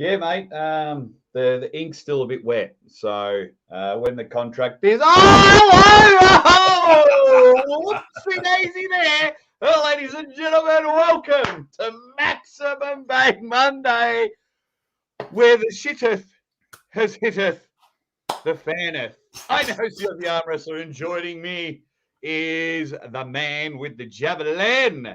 Yeah, mate. The ink's still a bit wet, so when the contract is whoopsie daisy there. Well, ladies and gentlemen, welcome to Maximum Bang Monday, where the shitteth has hitteth the faneth. I know you're the arm wrestler, and joining me is the man with the javelin.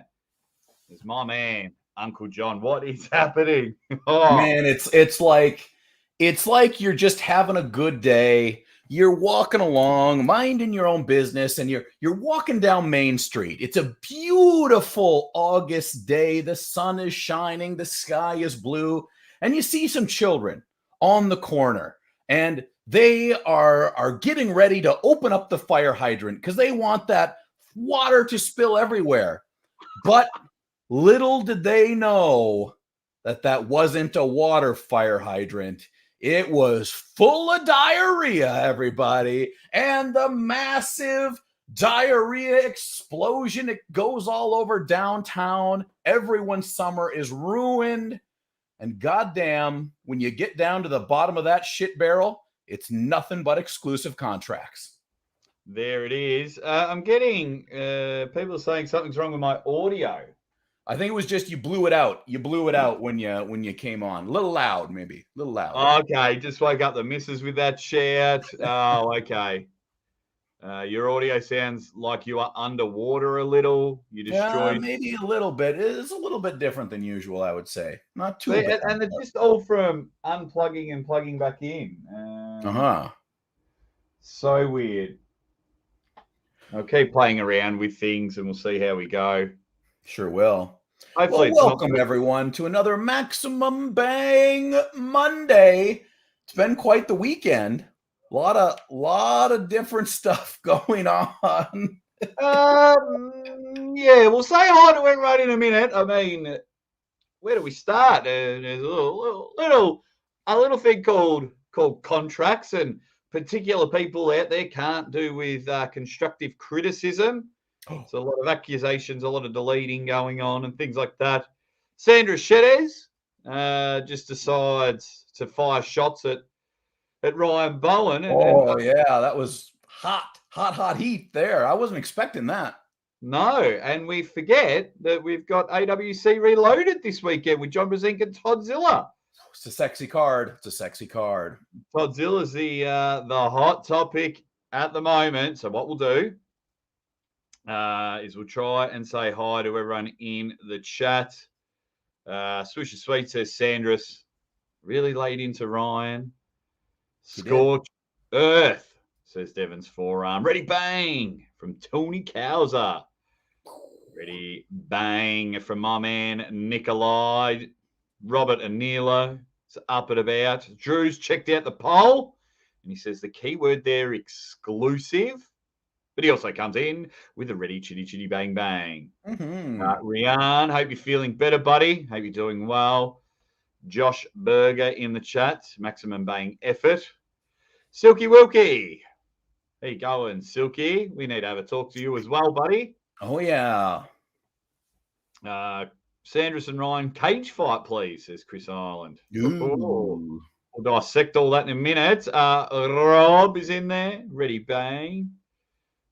It's my man, Uncle John. What is happening? Man, it's like you're just having a good day. You're walking along, minding your own business, and you're walking down Main Street. It's a beautiful August day. The sun is shining, the sky is blue, and you see some children on the corner, and they are getting ready to open up the fire hydrant because they want that water to spill everywhere. But little did they know that wasn't a water fire hydrant. It was full of diarrhea, everybody. And the massive diarrhea explosion, it goes all over downtown. Everyone's summer is ruined. And goddamn, when you get down to the bottom of that shit barrel, it's nothing but exclusive contracts. There it is. I'm getting people saying something's wrong with my audio. I think it was just you blew it out. You blew it out when you came on. A little loud, maybe. A little loud. Okay, just woke up the missus with that shout. Oh, okay. Your audio sounds like you are underwater a little. You destroyed. Maybe a little bit. It's a little bit different than usual, I would say. Not too bad. And it's just all from unplugging and plugging back in. So weird. I'll keep playing around with things and we'll see how we go. Sure will. Hopefully welcome everyone to another Maximum Bang Monday. It's been quite the weekend. A lot of different stuff going on. Yeah, we'll say hi to everyone in a minute. I mean, where do we start? There's a little thing called contracts, and particular people out there can't do with constructive criticism. So a lot of accusations, a lot of deleting going on and things like that. Sandris Sedis just decides to fire shots at Ryan Bowen. That was hot heat there. I wasn't expecting that. No, and we forget that we've got AWC Reloaded this weekend with John Brzenk and Toddzilla. It's a sexy card. Todzilla's the hot topic at the moment. So what we'll do is we'll try and say hi to everyone in the chat. Swisher Sweet says Sandris really laid into Ryan. Scorched Earth, says Devon's forearm. Ready bang from Tony Cowser. Ready bang from my man Nikolai. Robert Anilo is up and about. Drew's checked out the poll and he says the keyword there, exclusive. But he also comes in with a ready chitty bang bang. Ryan, hope you're feeling better, buddy. Hope you're doing well. Josh Berger in the chat. Maximum Bang effort. Silky Wilkie. How you going, Silky? We need to have a talk to you as well, buddy. Oh, yeah. Sandris and Ryan, cage fight, please, says Chris Ireland. Ooh. We'll dissect all that in a minute. Rob is in there. Ready bang.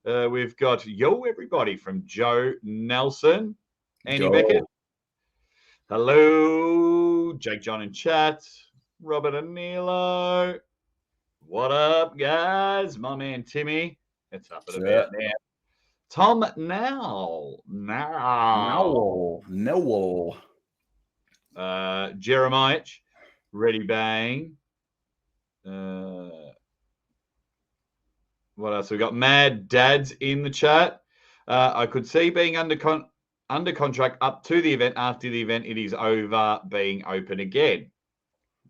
We've got everybody from Joe Nelson, Andy Beckett. Hello, Jake John in chat, Robert Anilo. What up, guys? My man Timmy. It's up and about now. Tom Now. Jeremiah, ready bang. What else? We've got Mad Dads in the chat. I could see being under contract up to the event. After the event, it is over, being open again.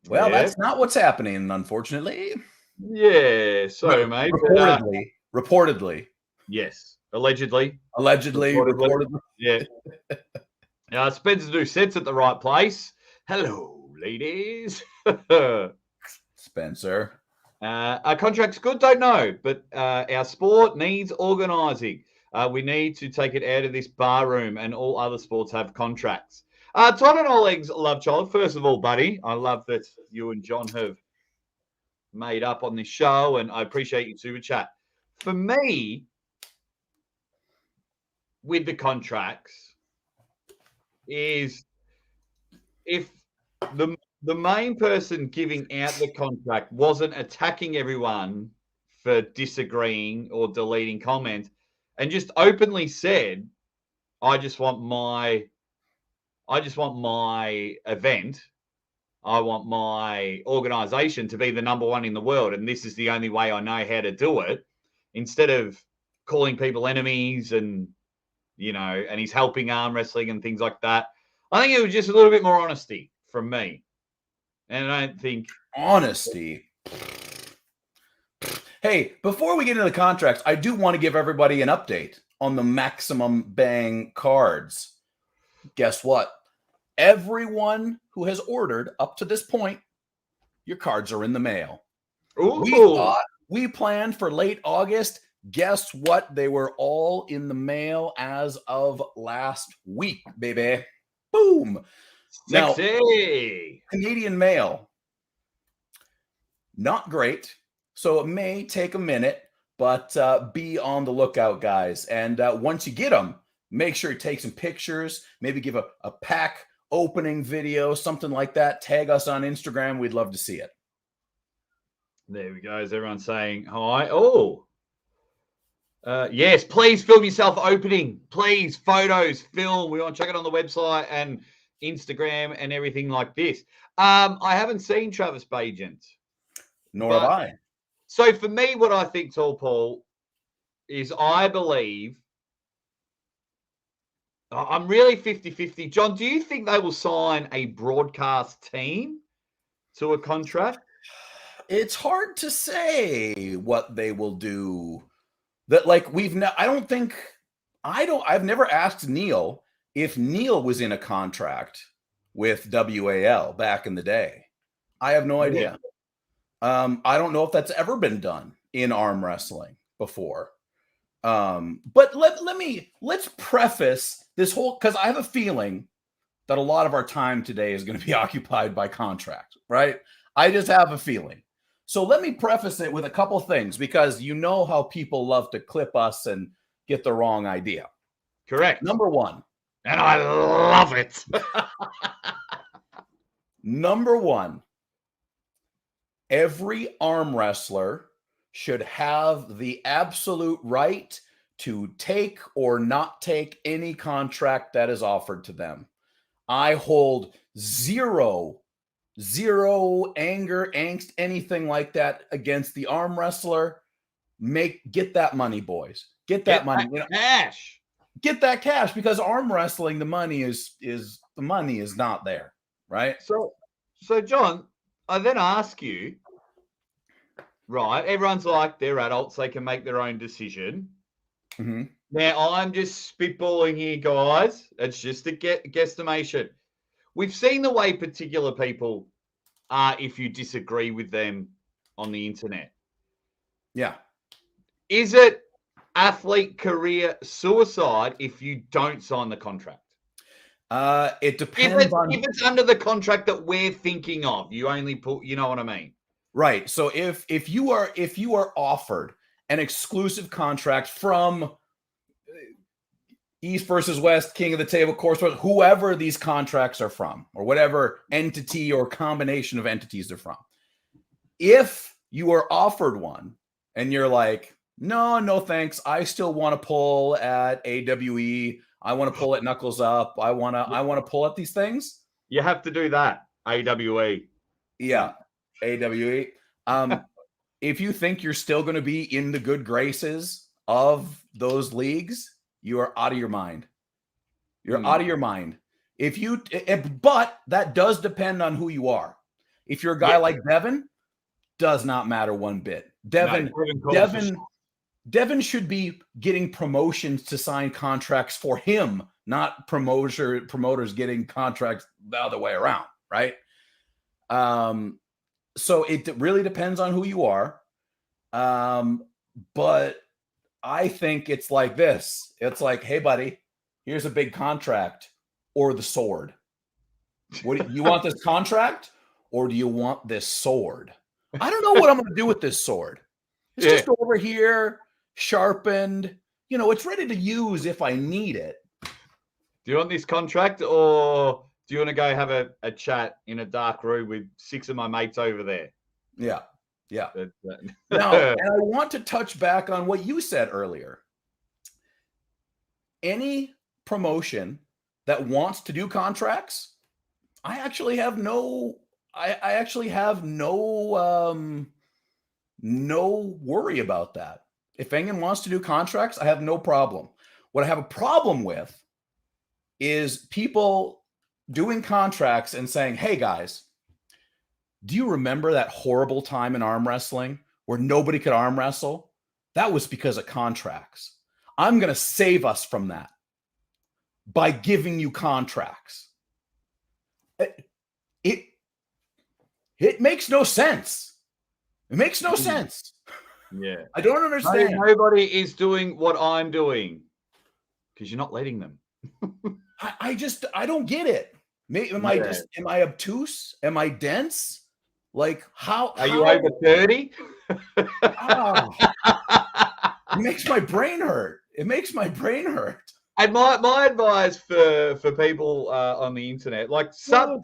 Well, that's not what's happening, unfortunately. Yeah, so, mate. Reportedly. Yes. Allegedly. Reportedly. Yeah. Spencer do sets at the right place. Hello, ladies. Spencer. Our contract's good, don't know, but our sport needs organising. We need to take it out of this bar room, and all other sports have contracts. Todd and Oleg's love child. First of all, buddy, I love that you and John have made up on this show, and I appreciate you super chat. For me, with the contracts, is if the main person giving out the contract wasn't attacking everyone for disagreeing or deleting comments, and just openly said, I just want my event, I want my organization to be the number one in the world, and this is the only way I know how to do it, instead of calling people enemies and, and he's helping arm wrestling and things like that. I think it was just a little bit more honesty from me. And I don't think... Honesty. Hey, before we get into the contracts, I do want to give everybody an update on the Maximum Bang cards. Guess what? Everyone who has ordered up to this point, your cards are in the mail. Ooh. We planned for late August. Guess what? They were all in the mail as of last week, baby. Boom. Sexy. Now, Canadian mail, not great. So it may take a minute, but be on the lookout, guys. And once you get them, make sure you take some pictures, maybe give a pack opening video, something like that. Tag us on Instagram. We'd love to see it. There we go. Is everyone saying hi? Oh, yes. Please film yourself opening. Please, photos, film. We want to check it on the website and Instagram and everything like this. I haven't seen Travis Bagent. Nor have I. So for me, what I think, Tall Paul, is I believe I'm really 50-50. John, do you think they will sign a broadcast team to a contract? It's hard to say what they will do. That I've never asked Neil if Neil was in a contract with WAL back in the day. I have no idea. I don't know if that's ever been done in arm wrestling before. But let's preface this whole, because I have a feeling that a lot of our time today is going to be occupied by contract, right? I just have a feeling. So let me preface it with a couple things, because you know how people love to clip us and get the wrong idea. Correct. Number one. And I love it. Number one, every arm wrestler should have the absolute right to take or not take any contract that is offered to them. I hold zero anger, angst, anything like that against the arm wrestler. Get that money, boys. Get that money. Cash. Get that cash, because arm wrestling, the money is not there, right? So John, I then ask you, right? Everyone's like, they're adults, they can make their own decision. Mm-hmm. Now, I'm just spitballing here, guys. It's just a guesstimation. We've seen the way particular people are if you disagree with them on the internet. Yeah. Is it athlete career suicide if you don't sign the contract? It depends if it's under the contract that we're thinking of. You only put, you know what I mean? Right. So if you are offered an exclusive contract from East versus West, King of the Table, Course, whoever these contracts are from, or whatever entity or combination of entities they're from, if you are offered one and you're like, no thanks, I still want to pull at AWE, I want to pull at Knuckles Up, I want to pull at these things, you have to do that. AWE. Yeah, AWE. If you think you're still going to be in the good graces of those leagues, you are out of your mind. You're out of your mind. But that does depend on who you are. If you're a guy like Devin, does not matter one bit. Devin should be getting promotions to sign contracts for him, not promoters getting contracts the other way around, right? So it really depends on who you are. But I think it's like this. It's like, hey, buddy, here's a big contract, or the sword. What do you want this contract or do you want this sword? I don't know what I'm going to do with this sword. It's just over here, sharpened. You know, it's ready to use if I need it. Do you want this contract or do you want to go have a chat in a dark room with 6 of my mates over there? Yeah. Yeah. Now, and I want to touch back on what you said earlier. Any promotion that wants to do contracts, I actually have no no worry about that. If Engen wants to do contracts, I have no problem. What I have a problem with is people doing contracts and saying, hey guys, do you remember that horrible time in arm wrestling where nobody could arm wrestle? That was because of contracts. I'm going to save us from that by giving you contracts. It makes no sense. It makes no sense. Yeah. I don't understand. Nobody is doing what I'm doing because you're not letting them. I don't get it. Am I obtuse? Am I dense? Like how are you over 30? It makes my brain hurt. It makes my brain hurt. And my advice for people on the internet, like some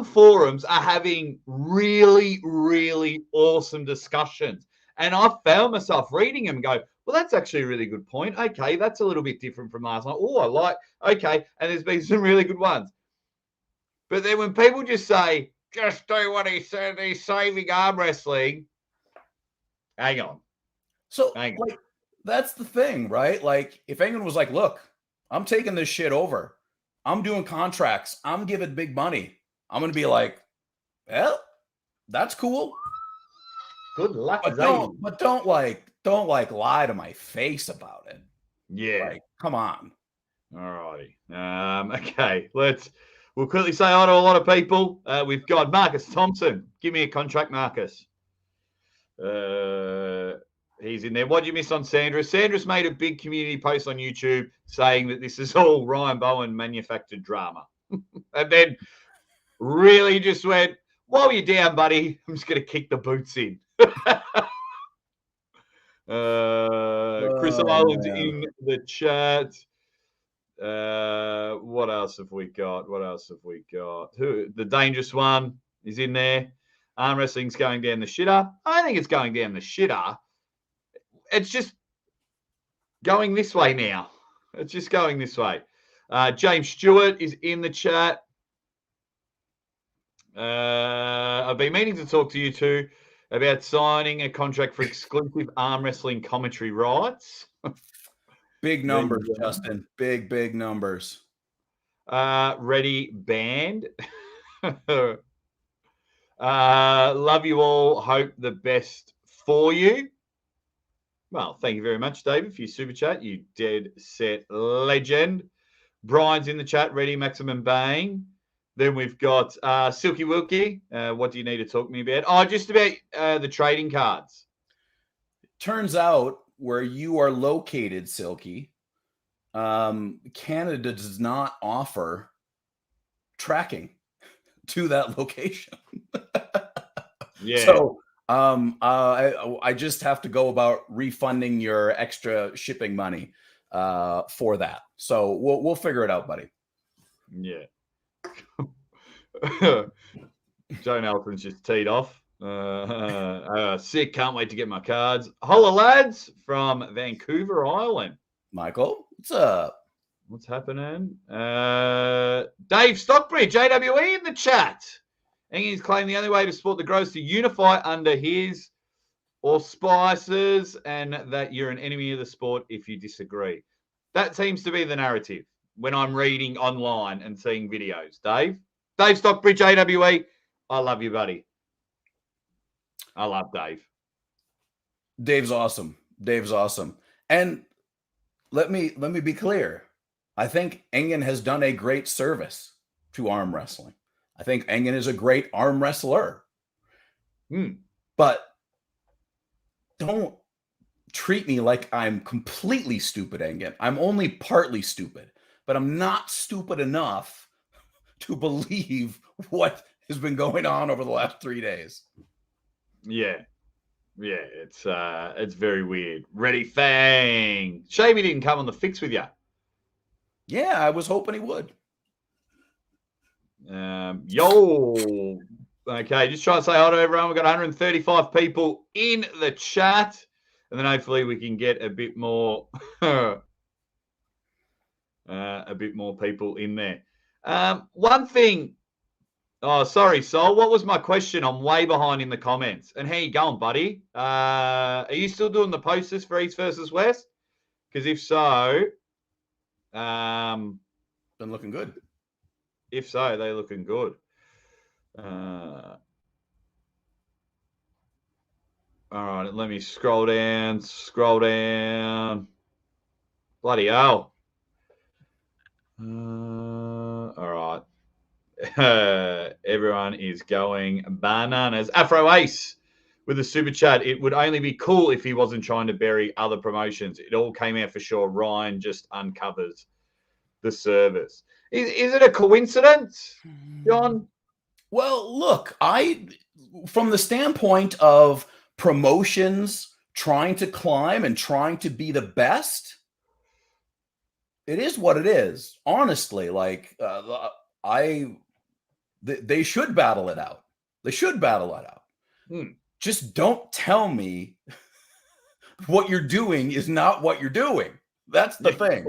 forums are having really, really awesome discussions. And I found myself reading them and go, well, that's actually a really good point. Okay, that's a little bit different from last night. Oh, I like, okay. And there's been some really good ones. But then when people just say, just do what he said, he's saving arm wrestling. Hang on. So, like, that's the thing, right? Like, if anyone was like, look, I'm taking this shit over. I'm doing contracts. I'm giving big money. I'm going to be like, well, that's cool. Good luck. But don't lie to my face about it. Yeah. Like, come on. All righty. Okay. We'll quickly say hi to a lot of people. We've got Marcus Thompson. Give me a contract, Marcus. He's in there. What did you miss on Sandris? Sandris made a big community post on YouTube saying that this is all Ryan Bowen manufactured drama. And then really just went, while you're down, buddy, I'm just going to kick the boots in. Chris Island's in the chat. What else have we got? The Dangerous One is in there. Arm wrestling's going down the shitter. I think it's going down the shitter. It's just going this way now. It's just going this way. James Stewart is in the chat. I've been meaning to talk to you two about signing a contract for exclusive arm wrestling commentary rights. Big numbers, Justin. Big numbers. Ready, band. Love you all. Hope the best for you. Well, thank you very much, David, for your super chat. You dead set legend. Brian's in the chat. Ready, maximum bang. Then we've got Silky Wilkie. What do you need to talk to me about? Oh, just about the trading cards. Turns out where you are located, Silky, Canada does not offer tracking to that location. Yeah. So I just have to go about refunding your extra shipping money for that. So we'll figure it out, buddy. Yeah. Joe Nelson's just teed off. Sick, can't wait to get my cards. Holla, lads, from Vancouver Island. Michael, what's up? What's happening? Dave Stockbridge, AWE in the chat. And he's claiming the only way to support the growth is to unify under his auspices and that you're an enemy of the sport if you disagree. That seems to be the narrative when I'm reading online and seeing videos. Dave Stockbridge, AWE, I love you, buddy. I love Dave. Dave's awesome. And let me be clear. I think Engen has done a great service to arm wrestling. I think Engen is a great arm wrestler. But don't treat me like I'm completely stupid, Engen. I'm only partly stupid, but I'm not stupid enough to believe what has been going on over the last 3 days. Yeah. Yeah, it's very weird. Ready Fang. Shame he didn't come on the fix with you. Yeah, I was hoping he would. Yo. Okay, just trying to say hi to everyone. We've got 135 people in the chat. And then hopefully we can get a bit more people in there. One thing. Oh, sorry, Sol. What was my question? I'm way behind in the comments. And how you going, buddy? Are you still doing the posters for East versus West? Because if so, been looking good. If so, they're looking good. All right, let me scroll down. Bloody hell. All right. Everyone is going bananas. Afro Ace with a super chat. It would only be cool if he wasn't trying to bury other promotions. It all came out for sure. Ryan just uncovers the service. Is it a coincidence, John? Well, look, from the standpoint of promotions trying to climb and trying to be the best, it is what it is. Honestly, like they should battle it out. They should battle it out. Just don't tell me what you're doing is not what you're doing. That's the thing.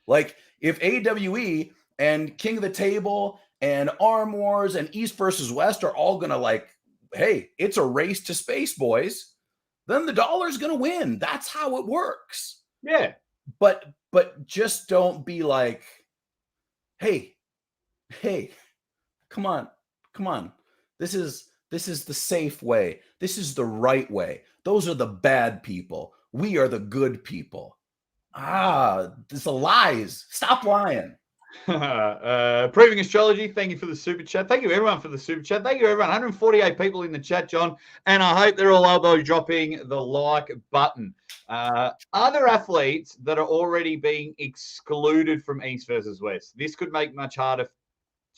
Like if AWE and King of the Table and Arm Wars and East versus West are all going to like, hey, it's a race to space, boys, then the dollar's going to win. That's how it works. Yeah. But just don't be like, hey, come on. This is the safe way. This is the right way. Those are the bad people. We are the good people. This are lies. Stop lying. Proving Astrology, thank you for the super chat. Thank you everyone for the super chat. Thank you everyone. 148 people in the chat, John, and I hope they're all elbow dropping the like button. Other athletes that are already being excluded from East versus West. This could make much harder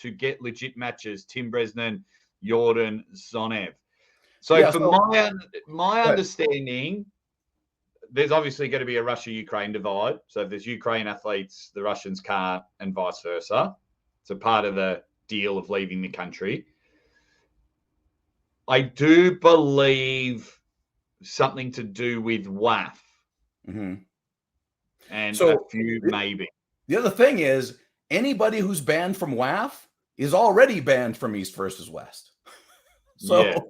to get legit matches. Tim Bresnan, Jordan, Zonev. My understanding, there's obviously going to be a Russia-Ukraine divide. So if there's Ukraine athletes, the Russians can't, and vice versa. It's a part of the deal of leaving the country. I do believe something to do with WAF. Mm-hmm. And so, a few maybe. The other thing is, anybody who's banned from WAF is already banned from East versus West. So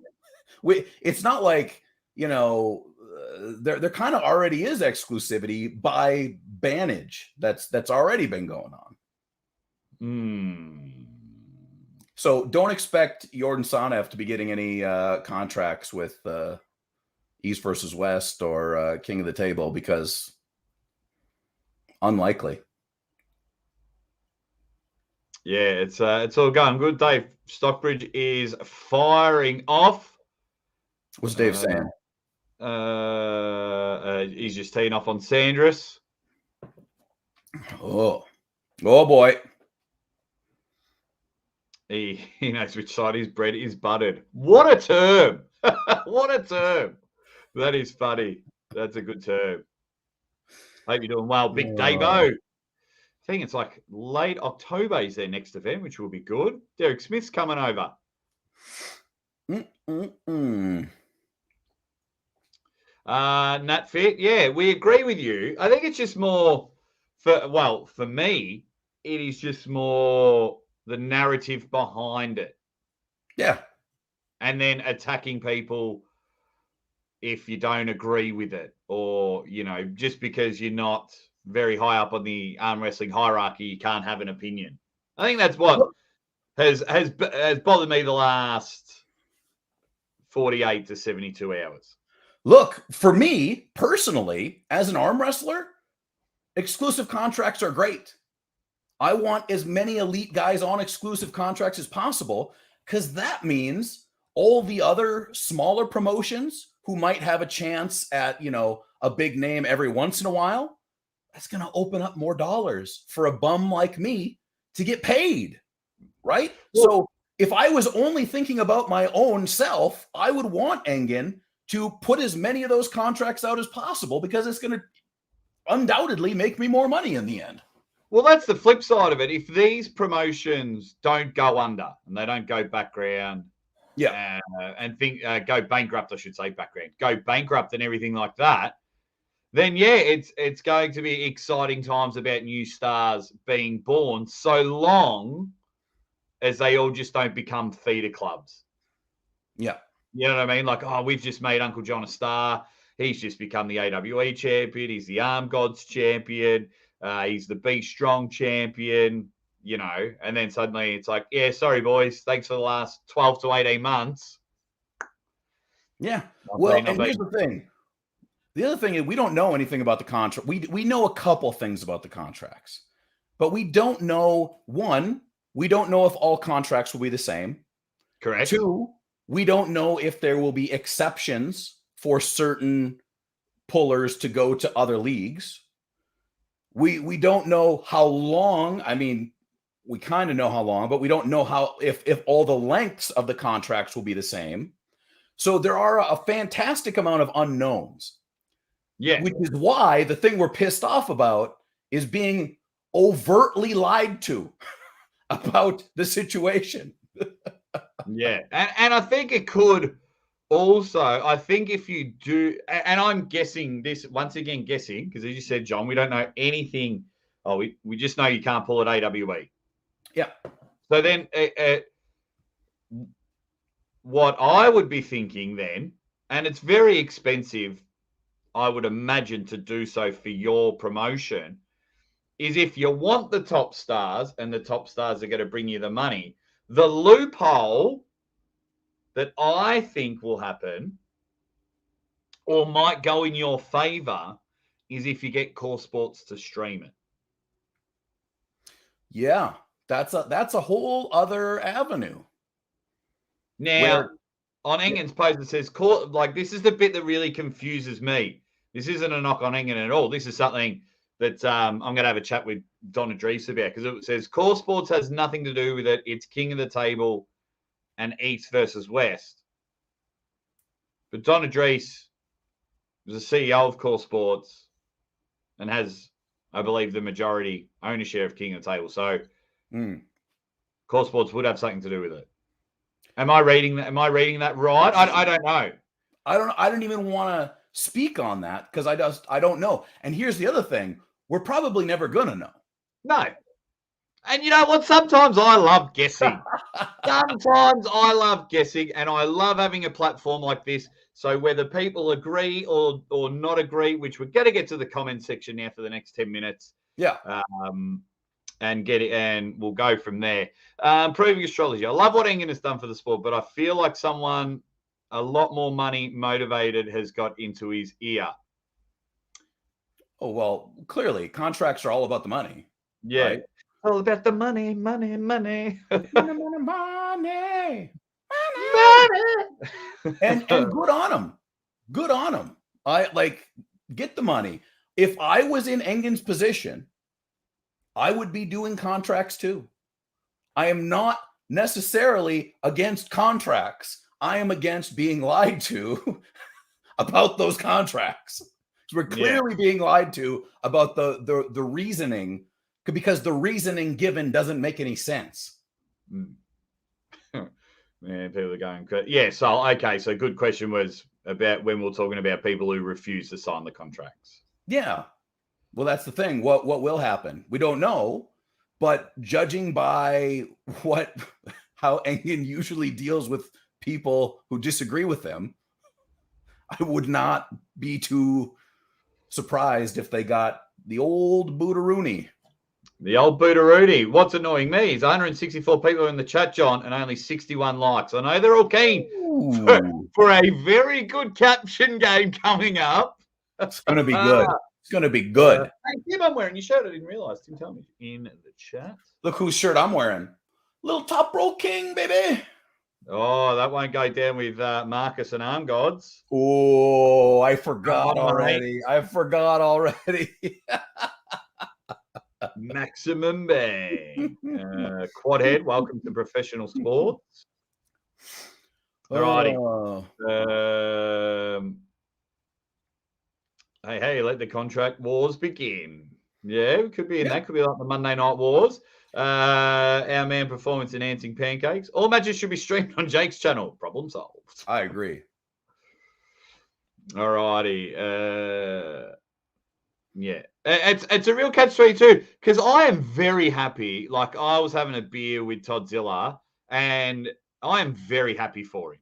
it's not like, there kind of already is exclusivity by bannage that's already been going on. So don't expect Jordan Sonev to be getting any contracts with East versus West or King of the Table, because unlikely. Yeah, it's all going good. Dave Stockbridge is firing off. What's Dave saying? He's just teeing off on Sandris. Oh boy. He knows which side his bread is buttered. What a term. What a term. That is funny. That's a good term. Hope you're doing well, Big Davo. I think it's like late October is their next event, which will be good. Derek Smith's coming over. Nat Fit, yeah, we agree with you. I think it's just more for me, it is just more the narrative behind it. Yeah. And then attacking people if you don't agree with it, or, just because you're not very high up on the arm wrestling hierarchy, you can't have an opinion. I think that's what has bothered me the last 48 to 72 hours. Look, for me personally, as an arm wrestler, exclusive contracts are great. I want as many elite guys on exclusive contracts as possible, because that means all the other smaller promotions who might have a chance at, a big name every once in a while, that's going to open up more dollars for a bum like me to get paid. right? So if I was only thinking about my own self, I would want Engen to put as many of those contracts out as possible because it's going to undoubtedly make me more money in the end. Well, that's the flip side of it. If these promotions don't go under and they don't go background, and go bankrupt, I should say background, go bankrupt and everything like that, then it's going to be exciting times about new stars being born, so long as they all just don't become feeder clubs. Yeah. You know what I mean? Like, we've just made Uncle John a star. He's just become the AWE champion. He's the Arm Gods champion. He's the Be Strong champion, and then suddenly it's like, yeah, sorry, boys. Thanks for the last 12 to 18 months. Yeah. Well, and here's the thing. The other thing is we don't know anything about the contract. We know a couple things about the contracts, but we don't know, one, we don't know if all contracts will be the same. Correct. Two, we don't know if there will be exceptions for certain pullers to go to other leagues. We don't know how long. I mean, we kind of know how long, but we don't know how if all the lengths of the contracts will be the same. So there are a fantastic amount of unknowns. Yeah. Which is why the thing we're pissed off about is being overtly lied to about the situation. Yeah. And I think it could also, I think if you do, and I'm guessing this, once again, because as you said, John, we don't know anything. We just know you can't pull at AWE. Yeah. So then what I would be thinking then, and it's very expensive, I would imagine, to do so for your promotion, is if you want the top stars and the top stars are going to bring you the money, the loophole that I think will happen or might go in your favor is if you get Core Sports to stream it. Yeah, that's a whole other avenue. Now, on Engen's post, it says, this is the bit that really confuses me. This isn't a knock on Engen at all. This is something that I'm going to have a chat with Don Adrice about, because it says Core Sports has nothing to do with it. It's king of the table and East versus West. But Don Adrice was the CEO of Core Sports and has, I believe, the majority ownership of King of the Table. So Core Sports would have something to do with it. Am I reading that? Am I reading that right? I don't know. I don't even want to speak on that because I don't know. And here's the other thing: we're probably never gonna know. No. And you know what? Sometimes I love guessing. Sometimes I love guessing, and I love having a platform like this. So whether people agree or not agree, which we're going to get to the comment section now for the next 10 minutes. Yeah. And get it, and we'll go from there. Proving astrology. I love what Engen has done for the sport, but I feel like someone a lot more money motivated has got into his ear. Oh, well, clearly contracts are all about the money. Yeah. Right? All about the money. money. And good on them. Good on them. I get the money. If I was in Engen's position, I would be doing contracts too. I am not necessarily against contracts. I am against being lied to about those contracts. We're clearly being lied to about the reasoning, because the reasoning given doesn't make any sense. Man, people are going, yeah. So, okay. So good question was about when we're talking about people who refuse to sign the contracts. Yeah. Well, that's the thing. What will happen? We don't know, but judging by how Engen usually deals with people who disagree with them, I would not be too surprised if they got the old Bootaroony. The old Bootaroony. What's annoying me is 164 people in the chat, John, and only 61 likes. I know they're all keen for a very good caption game coming up. It's going to be good. It's going to be good. Hey, Tim, I'm wearing your shirt. I didn't realize. Tim, tell me in the chat. Look whose shirt I'm wearing. Little Top Roll King, baby. Oh, that won't go down with Marcus and Arm Gods. Oh, I forgot already. Maximum Bang. Quadhead, welcome to professional sports. Alrighty. Hey, let the contract wars begin. Yeah, it could be in that. Could be like the Monday Night Wars. Our man performance enhancing pancakes. All matches should be streamed on Jake's channel. Problem solved. I agree. Alrighty. Yeah. It's a real catch-22 because I am very happy. Like, I was having a beer with Toddzilla and I am very happy for him.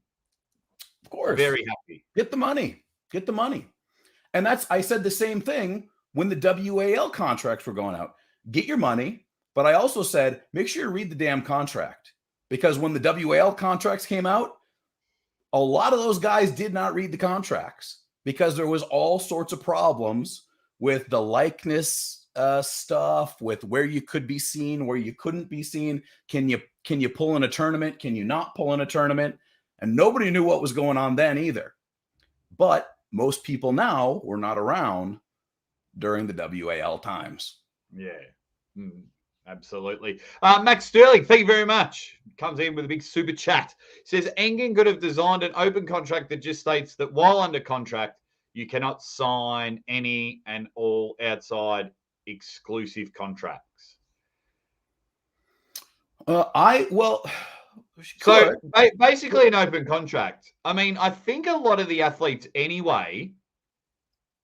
Of course. Very happy. Get the money. Get the money. And I said the same thing when the WAL contracts were going out. Get your money. But I also said, make sure you read the damn contract. Because when the WAL contracts came out, a lot of those guys did not read the contracts because there was all sorts of problems with the likeness stuff, with where you could be seen, where you couldn't be seen. Can you pull in a tournament? Can you not pull in a tournament? And nobody knew what was going on then either. But most people now were not around during the WAL times. Yeah, absolutely. Max Sterling, thank you very much. Comes in with a big super chat. Says, Engen could have designed an open contract that just states that while under contract, you cannot sign any and all outside exclusive contracts. So basically an open contract. I mean, I think a lot of the athletes anyway,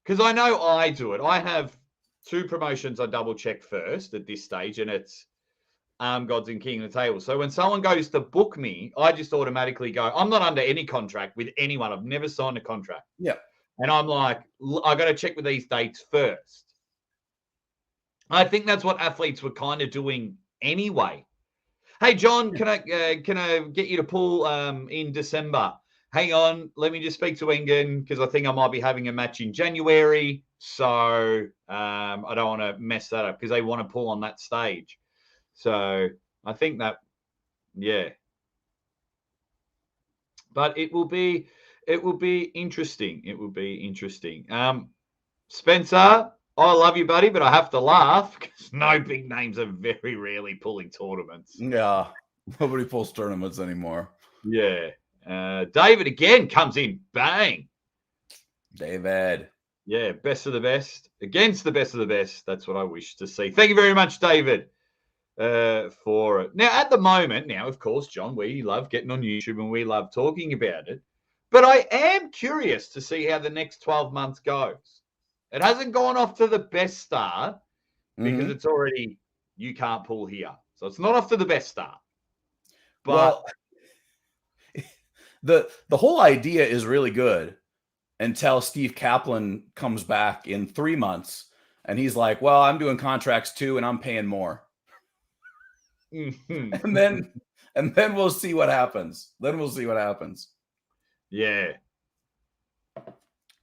because I know I do it. I have 2 promotions I double check first at this stage, and it's Gods and King of the Table. So when someone goes to book me, I just automatically go, I'm not under any contract with anyone. I've never signed a contract. Yeah. And I'm like, I got to check with these dates first. I think that's what athletes were kind of doing anyway. Hey, John, can I get you to pull in December? Hang on, let me just speak to Engen because I think I might be having a match in January. So I don't want to mess that up because they want to pull on that stage. So I think that, yeah. But it will be interesting. It will be interesting. Spencer, I love you, buddy, but I have to laugh because no big names are very rarely pulling tournaments. Yeah, nobody pulls tournaments anymore. Yeah. David again comes in. Bang. David. Yeah, best of the best. Against the best of the best. That's what I wish to see. Thank you very much, David, for it. Now, at the moment, of course, John, we love getting on YouTube and we love talking about it. But I am curious to see how the next 12 months goes. It hasn't gone off to the best start because it's already, you can't pull here. So it's not off to the best start. But the whole idea is really good until Steve Kaplan comes back in 3 months and he's like, well, I'm doing contracts too and I'm paying more. and then we'll see what happens. Yeah.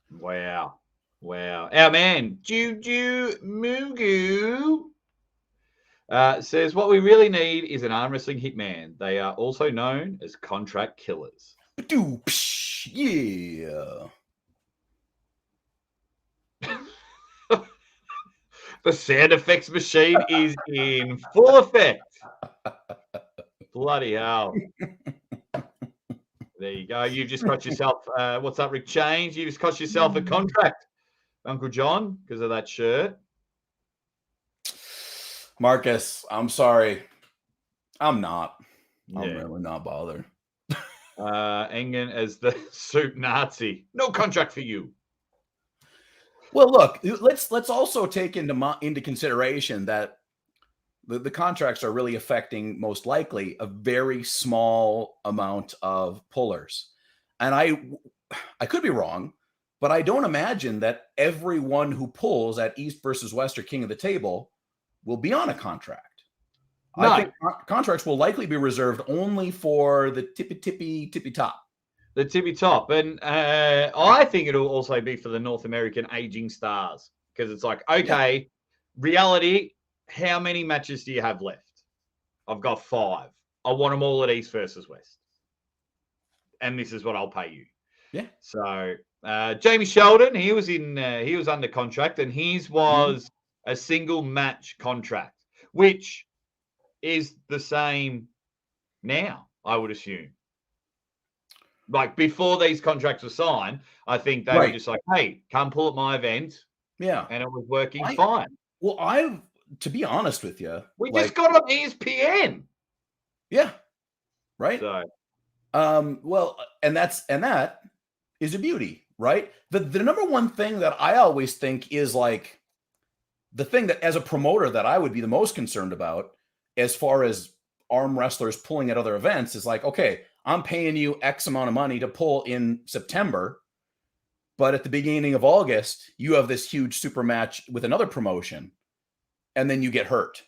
Wow. Our man, Juju Mugu, says, what we really need is an arm wrestling hitman. They are also known as contract killers. Yeah. The sound effects machine is in full effect. Bloody hell. There you go. You've just got yourself, what's up, Rick Change? You just cost yourself a contract, Uncle John, because of that shirt. Marcus, I'm sorry. I'm not. I'm really not bothered. Engen as the suit Nazi. No contract for you. Well, look, let's also take into consideration that the contracts are really affecting most likely a very small amount of pullers. And I could be wrong, but I don't imagine that everyone who pulls at East versus West or King of the Table will be on a contract. No. I think contracts will likely be reserved only for the tippy top. The tippy top. And I think it'll also be for the North American aging stars because it's like, okay, reality, how many matches do you have left? I've got 5. I want them all at East versus West. And this is what I'll pay you. Yeah. So Jamie Sheldon, he was under contract and his was a single match contract, which is the same now, I would assume. Like before these contracts were signed, I think they were just like, hey, come pull at my event. Yeah. And it was working fine. Well, to be honest with you, we just got on ESPN. Yeah. Right. So, well, and that is a beauty, right? The number one thing that I always think is like the thing that as a promoter that I would be the most concerned about as far as arm wrestlers pulling at other events is like, okay, I'm paying you X amount of money to pull in September, but at the beginning of August, you have this huge super match with another promotion, and then you get hurt,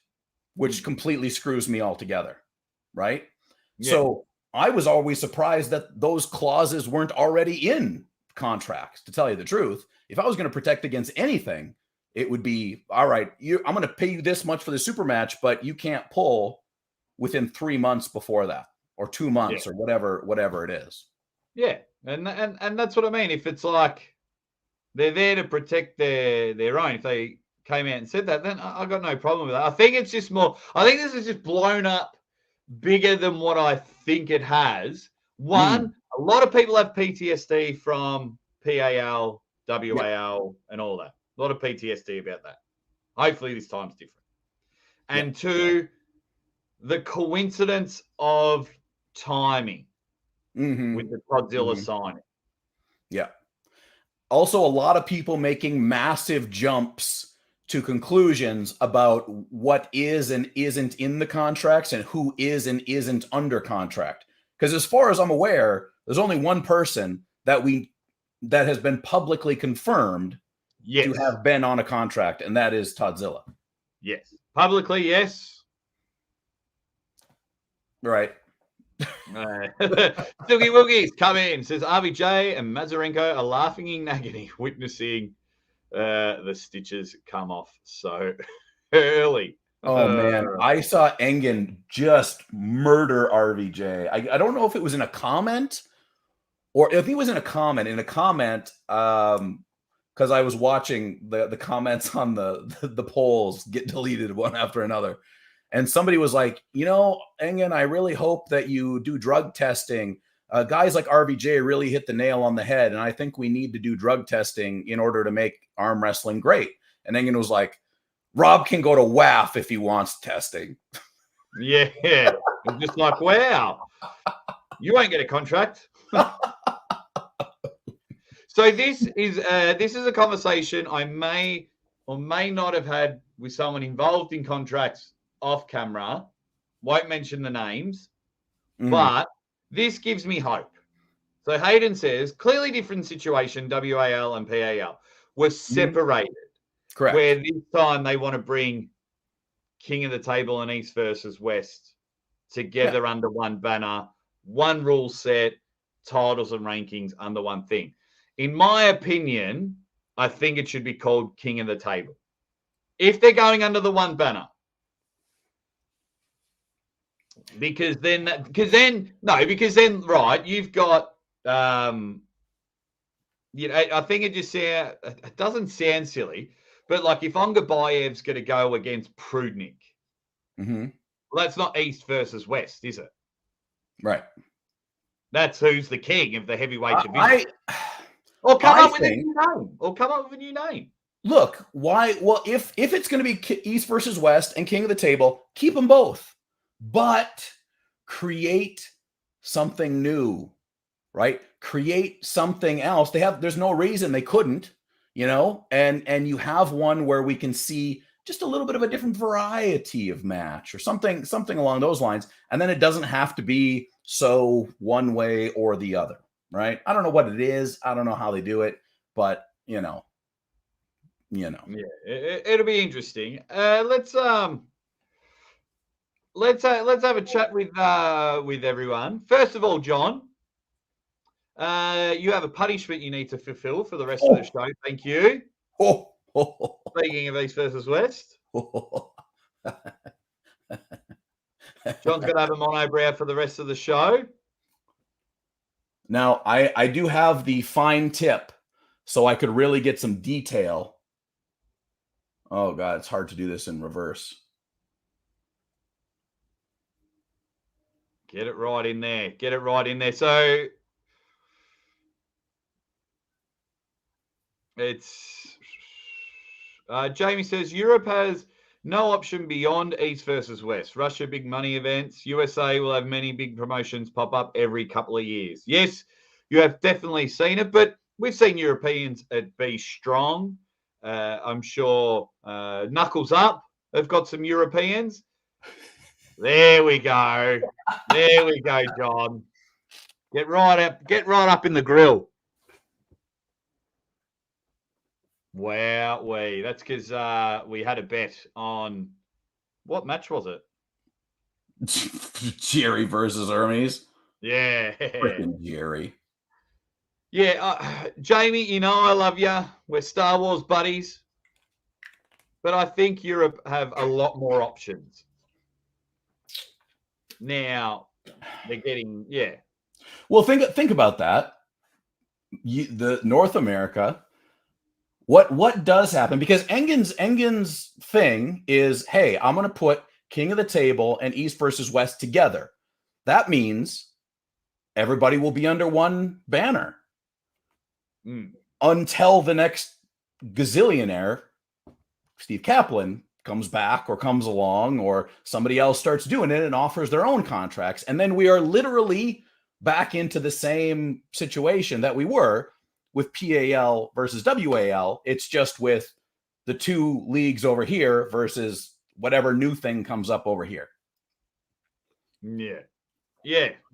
which completely screws me altogether, right? Yeah. So I was always surprised that those clauses weren't already in contracts, to tell you the truth. If I was going to protect against anything, it would be, all right, I'm going to pay you this much for the super match, but you can't pull within 3 months before that, or 2 months, or whatever it is. Yeah. And that's what I mean. If it's like they're there to protect their own, if they came out and said that, then I got no problem with that. I think it's just more, I think this is just blown up bigger than what I think it has. One, a lot of people have PTSD from PAL, WAL, and all that. A lot of PTSD about that. Hopefully this time's different. And two, the coincidence of timing with the Godzilla signing. Yeah. Also, a lot of people making massive jumps to conclusions about what is and isn't in the contracts and who is and isn't under contract. Because as far as I'm aware, there's only one person that has been publicly confirmed to have been on a contract, and that is Toddzilla. Yes. Publicly, yes. Right. Doogie Woogies come in, says RVJ and Mazurenko are laughing in agony, witnessing the stitches come off so early. Oh, man. I saw Engen just murder RVJ. I don't know if it was in a comment or if he was in a comment. Because I was watching the comments on the polls get deleted one after another. And somebody was like, Engen, I really hope that you do drug testing. Guys like RVJ really hit the nail on the head. And I think we need to do drug testing in order to make arm wrestling great. And Engen was like, Rob can go to WAF if he wants testing. Yeah. I'm just like, wow, you won't get a contract. So this is a conversation I may or may not have had with someone involved in contracts off camera. Won't mention the names, but this gives me hope. So Hayden says, clearly different situation, WAL and PAL were separated. Correct. Where this time they want to bring King of the Table and East versus West together under one banner, one rule set, titles and rankings under one thing. In my opinion, I think it should be called King of the Table. If they're going under the one banner. Because then, right, you've got, I think it doesn't sound silly, but like if Ongabayev's going to go against Prudnik, well, that's not East versus West, is it? Right. That's who's the king of the heavyweight division. Or come up with a new name. Look, why? Well, if it's going to be East versus West and King of the Table, keep them both, but create something new, right? Create something else. There's no reason they couldn't, and you have one where we can see just a little bit of a different variety of match or something along those lines. And then it doesn't have to be so one way or the other, right? I don't know what it is. I don't know how they do it, but Yeah, it'll be interesting. Let's have a chat with everyone. First of all, John, you have a punishment you need to fulfill for the rest of the show. Thank you. Speaking of East versus West, John's going to have a monobrow for the rest of the show. Now, I do have the fine tip, so I could really get some detail. Oh, God, it's hard to do this in reverse. Get it right in there. Get it right in there. So it's Jamie says Europe has no option beyond East versus West. Russia, big money events. USA will have many big promotions pop up every couple of years. Yes, you have definitely seen it, but we've seen Europeans be strong. I'm sure Knuckles Up have got some Europeans. There we go. There we go, John. Get right up in the grill. Wow, that's because we had a bet on what match was it? Jerry versus Hermes. Yeah. Freaking Jerry. Yeah, Jamie, you know I love you. We're Star Wars buddies. But I think Europe have a lot more options. Now, they're getting, yeah. Well, think about that. The North America, what does happen? Because Engen's thing is, hey, I'm going to put King of the Table and East versus West together. That means everybody will be under one banner until the next gazillionaire, Steve Kaplan, comes back or comes along or somebody else starts doing it and offers their own contracts. And then we are literally back into the same situation that we were with PAL versus WAL. It's just with the two leagues over here versus whatever new thing comes up over here. Yeah.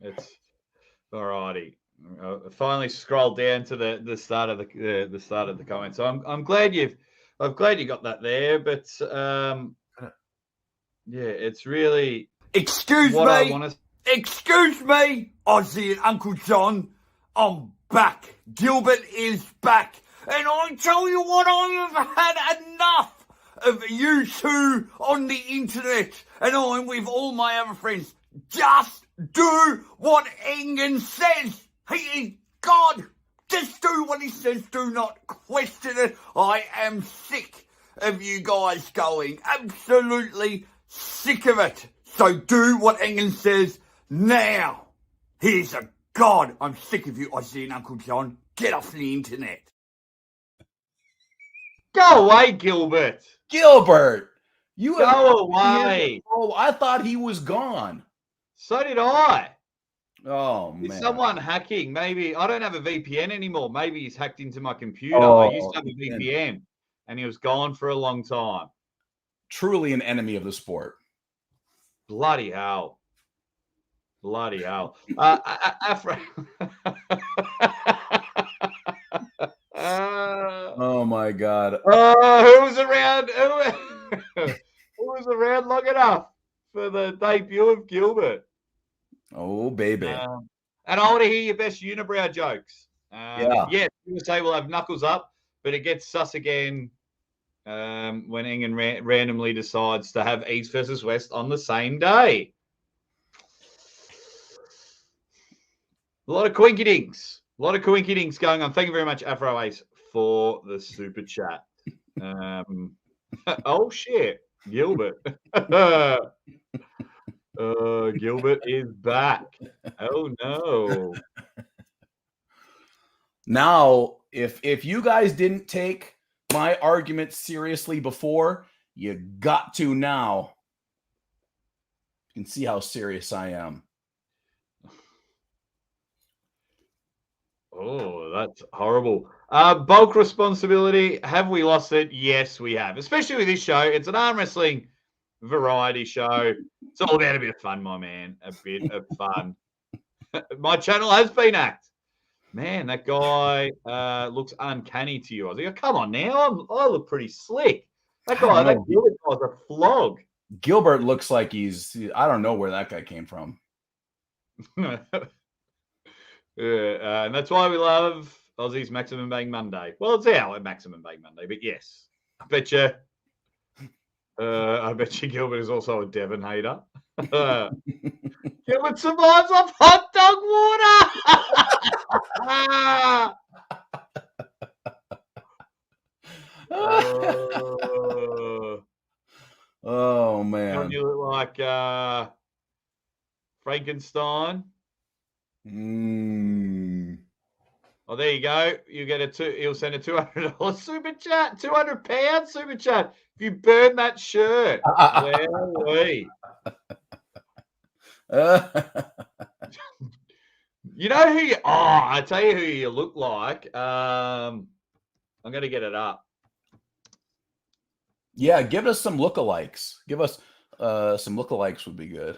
It's all righty. Finally scrolled down to the start of the comment. So I'm glad you got that there. But yeah, it's really. Excuse me, Ozzy and Uncle John. I'm back. Gilbert is back. And I tell you what, I have had enough of you two on the internet. And I'm with all my other friends. Just do what Engen says. He is God. Just do what he says. Do not question it. I am sick of you guys going. Absolutely sick of it. So do what Engen says now. He's a God. I'm sick of you, Ozzy and Uncle John. Get off the internet. Go away, Gilbert. Gilbert, you go away. Oh, I thought he was gone. So did I. Oh, man. Is someone hacking? Maybe I don't have a VPN anymore. Maybe he's hacked into my computer. I used to have a VPN and he was gone for a long time. Truly an enemy of the sport. Bloody hell. Afro. Oh my God. Who was around? Who was around long enough for the debut of Gilbert? Oh, baby. And I want to hear your best unibrow jokes. Yeah, USA will have Knuckles Up, but it gets sus again when Engen randomly decides to have East versus West on the same day. A lot of coinkydinks. Going on. Thank you very much, Afro Ace, for the super chat. Oh, shit. Gilbert. Gilbert is back. Oh, no. Now, if you guys didn't take my argument seriously before, you got to now. You can see how serious I am. Oh, that's horrible. Bulk responsibility. Have we lost it? Yes, we have. Especially with this show. It's an arm wrestling variety show. It's all about a bit of fun, my man. A bit of fun. My channel has been hacked. Man, that guy looks uncanny to you. I was like, come on now. I look pretty slick. That Gilbert guy's a flog. Gilbert looks like I don't know where that guy came from. And that's why we love Aussie's Maximum Bang Monday. Well, it's our Maximum Bang Monday, but yes. I bet you Gilbert is also a Devon hater. Gilbert survives off hot dog water. Oh man. You look like Frankenstein. Mm. Oh, there you go. You get he'll send a $200 super chat, £200 super chat. If you burn that shirt, wowee. You know who you, I tell you who you look like. I'm going to get it up. Yeah, give us some lookalikes. Give us some lookalikes would be good.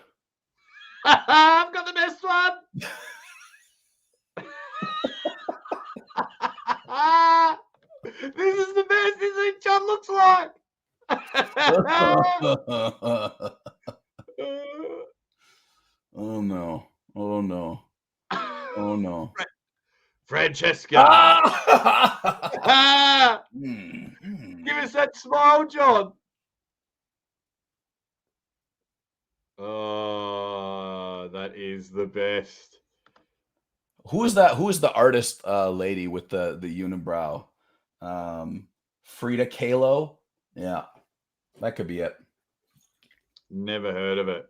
I've got the best one. This is the best. This is what John looks like. Oh no. Oh no. Oh no. Francesca. Give us that smile, John. Oh, that is the best. Who is that? Who is the artist lady with the unibrow? Frida Kahlo? Yeah, that could be it. Never heard of it.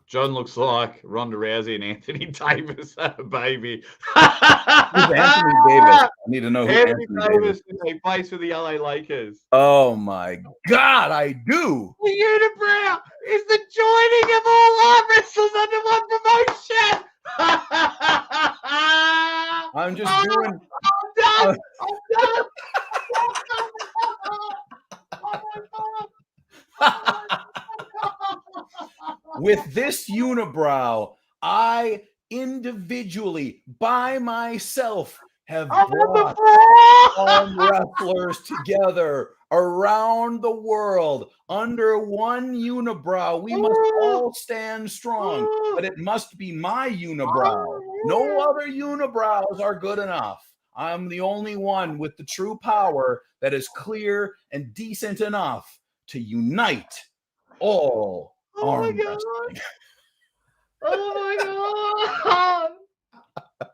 John looks like Ronda Rousey and Anthony Davis had a baby. Who's Anthony Davis? I need to know who Anthony Davis is. He plays for the LA Lakers. Oh my God, I do. The unibrow is the joining of all arm wrestlers under one promotion. I'm just doing. I'm done. I'm done. Oh my God. With this unibrow, I individually, by myself, have brought arm wrestlers together around the world under one unibrow. We must all stand strong, but it must be my unibrow. No other unibrows are good enough. I'm the only one with the true power that is clear and decent enough to unite all arm wrestling. Oh my God!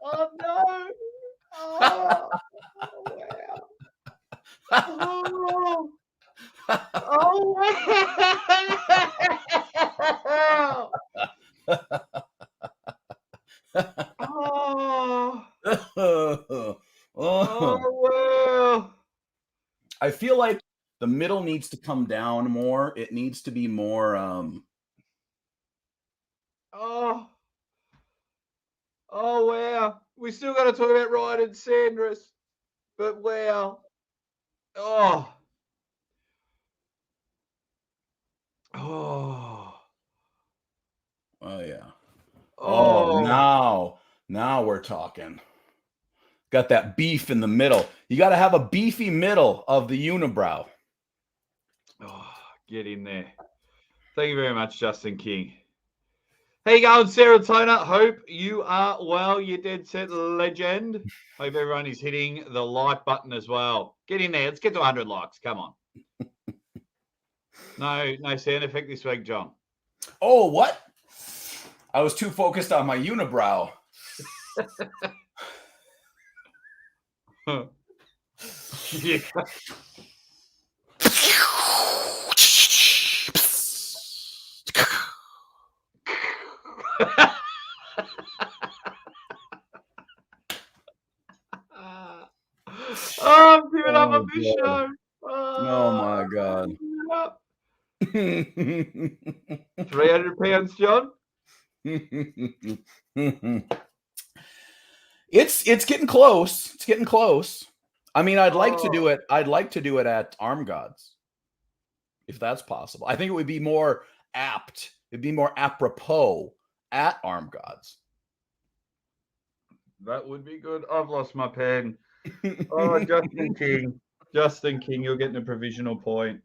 Oh no! Oh, wow! Oh wow! Oh wow! I feel like the middle needs to come down more. It needs to be more. Oh wow! We still got to talk about Ryan and Sandris, but wow! Oh Yeah. Oh, now we're talking. Got that beef in the middle. You got to have a beefy middle of the unibrow. Oh, get in there. Thank you very much, Justin King. How you going, Serotonin? Hope you are well, you dead set legend. Hope everyone is hitting the like button as well. Get in there. Let's get to 100 likes. Come on. No sound effect this week, John. Oh, what? I was too focused on my unibrow. Yeah. I'm giving up on this show. Oh my God. 300 pounds, John. It's getting close. It's getting close. I mean, I'd like to do it. I'd like to do it at Arm Gods, if that's possible. I think it would be more apt. It'd be more apropos at Arm Gods. That would be good. I've lost my pen. Oh, Justin King. Justin King, you're getting a provisional point.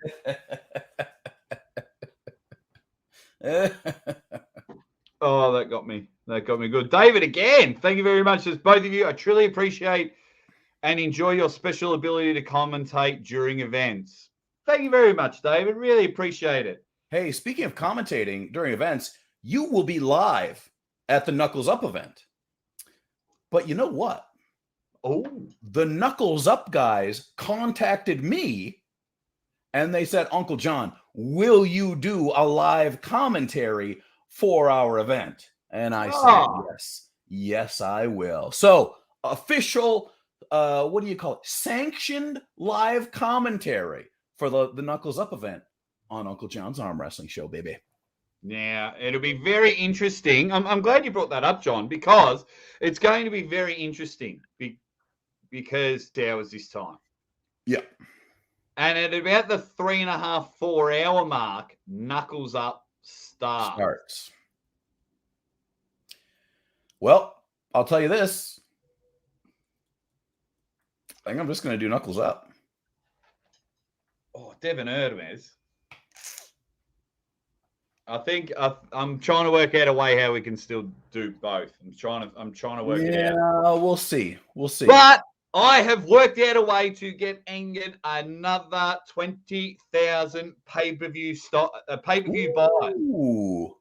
Oh, that got me. That got me good. David, again, thank you very much. As both of you, I truly appreciate and enjoy your special ability to commentate during events. Thank you very much, David. Really appreciate it. Hey, speaking of commentating during events, you will be live at the Knuckles Up event. But you know what? Oh, the Knuckles Up guys contacted me and they said, Uncle John, will you do a live commentary for our event? And I said, yes, I will. So official, what do you call it? Sanctioned live commentary for the Knuckles Up event on Uncle John's Arm Wrestling Show, baby. Now, it'll be very interesting. I'm glad you brought that up, John, because it's going to be very interesting because hours this time. Yeah. And at about the 3.5, 4 hour mark, Knuckles Up starts. Well, I'll tell you this. I think I'm just going to do Knuckles Up. Oh, Devin Hermes. I think I'm trying to work out a way how we can still do both. I'm trying to work it out. Yeah, we'll see. But I have worked out a way to get England another 20,000 pay-per-view buy. Ooh.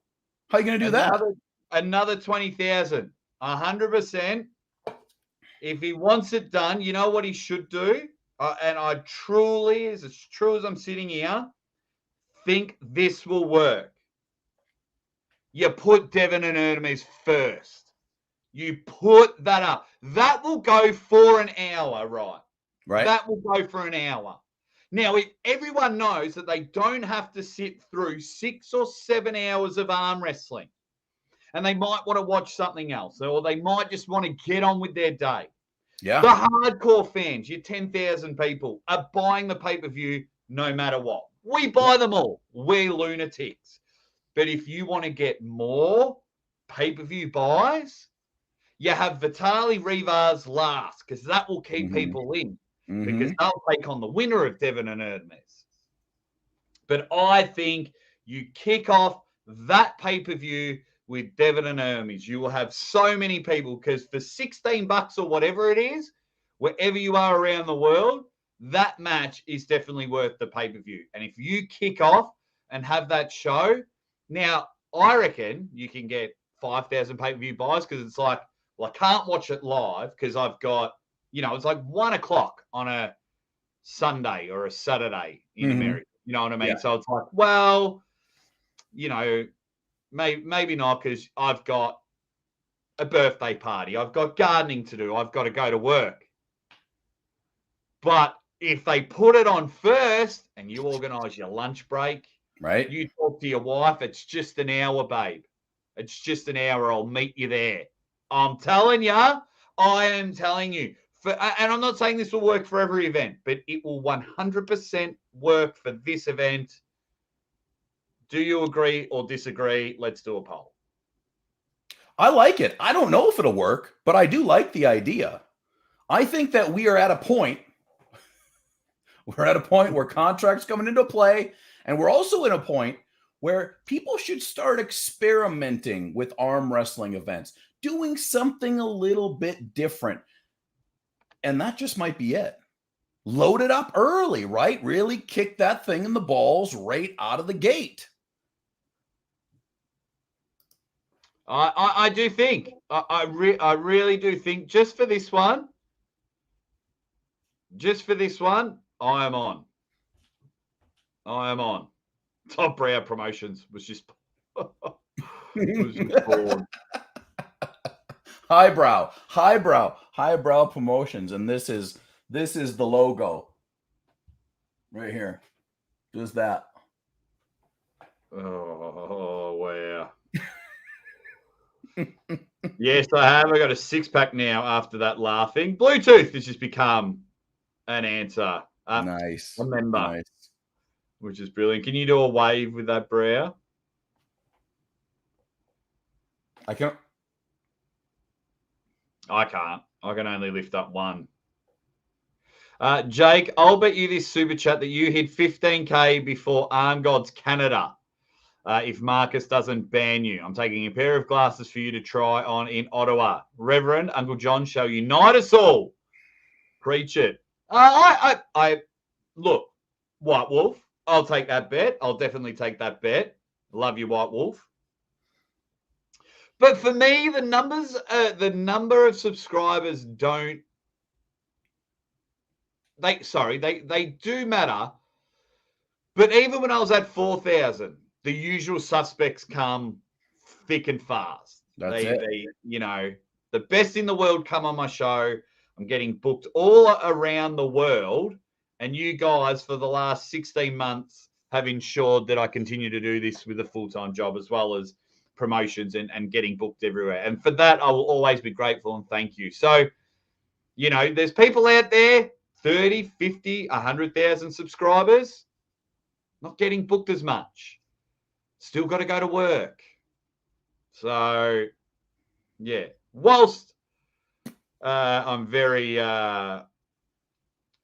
How are you going to do that? Another 20,000. 100%. If he wants it done, you know what he should do? And I truly, as true as I'm sitting here, think this will work. You put Devin and Hermes first. You put that up. That will go for an hour, right? Right. That will go for an hour. Now, if everyone knows that they don't have to sit through 6 or 7 hours of arm wrestling, and they might want to watch something else, or they might just want to get on with their day. Yeah. The hardcore fans, your 10,000 people, are buying the pay-per-view no matter what. We buy them all. We're lunatics. But if you want to get more pay-per-view buys, you have Vitaly Rivas last, because that will keep people in, because they'll take on the winner of Devin and Hermes. But I think you kick off that pay-per-view with Devin and Hermes. You will have so many people, because for $16 or whatever it is, wherever you are around the world, that match is definitely worth the pay-per-view. And if you kick off and have that show, now I reckon you can get 5,000 pay-per-view buys, because it's like, well, I can't watch it live because I've got, it's like 1 o'clock on a Sunday or a Saturday in America. You know what I mean? Yeah. So it's like, well, maybe not, because I've got a birthday party. I've got gardening to do. I've got to go to work. But if they put it on first and you organise your lunch break, right? You talk to your wife, it's just an hour, babe. It's just an hour. I'll meet you there. I'm telling you. I am telling you. And I'm not saying this will work for every event, but it will 100% work for this event. Do you agree or disagree? Let's do a poll. I like it. I don't know if it'll work, but I do like the idea. I think that we are at a point. We're at a point where contracts coming into play, and we're also in a point where people should start experimenting with arm wrestling events, doing something a little bit different. And that just might be it. Load it up early, right? Really kick that thing in the balls right out of the gate. I do think, I really do think, just for this one, I am on. Top Brow Promotions was just bored. Highbrow Promotions, and this is the logo right here. Just that. Oh wow. Yes, I have. I got a 6-pack now after that laughing. Bluetooth has just become an answer. Nice. A member. Nice. Which is brilliant. Can you do a wave with that brow? I can't. I can't. I can only lift up one. Jake, I'll bet you this super chat that you hit 15K before Arm Gods Canada. If Marcus doesn't ban you, I'm taking a pair of glasses for you to try on in Ottawa. Reverend Uncle John shall unite us all. Preach it. I look, White Wolf. I'll take that bet. I'll definitely take that bet. Love you, White Wolf. But for me, the number of subscribers don't. They do matter. But even when I was at 4,000. The usual suspects come thick and fast. That's it. The best in the world come on my show. I'm getting booked all around the world. And you guys, for the last 16 months, have ensured that I continue to do this with a full-time job as well as promotions and getting booked everywhere. And for that, I will always be grateful and thank you. So, there's people out there, 30, 50, 100,000 subscribers, not getting booked as much. Still got to go to work. So, yeah. Whilst I'm very...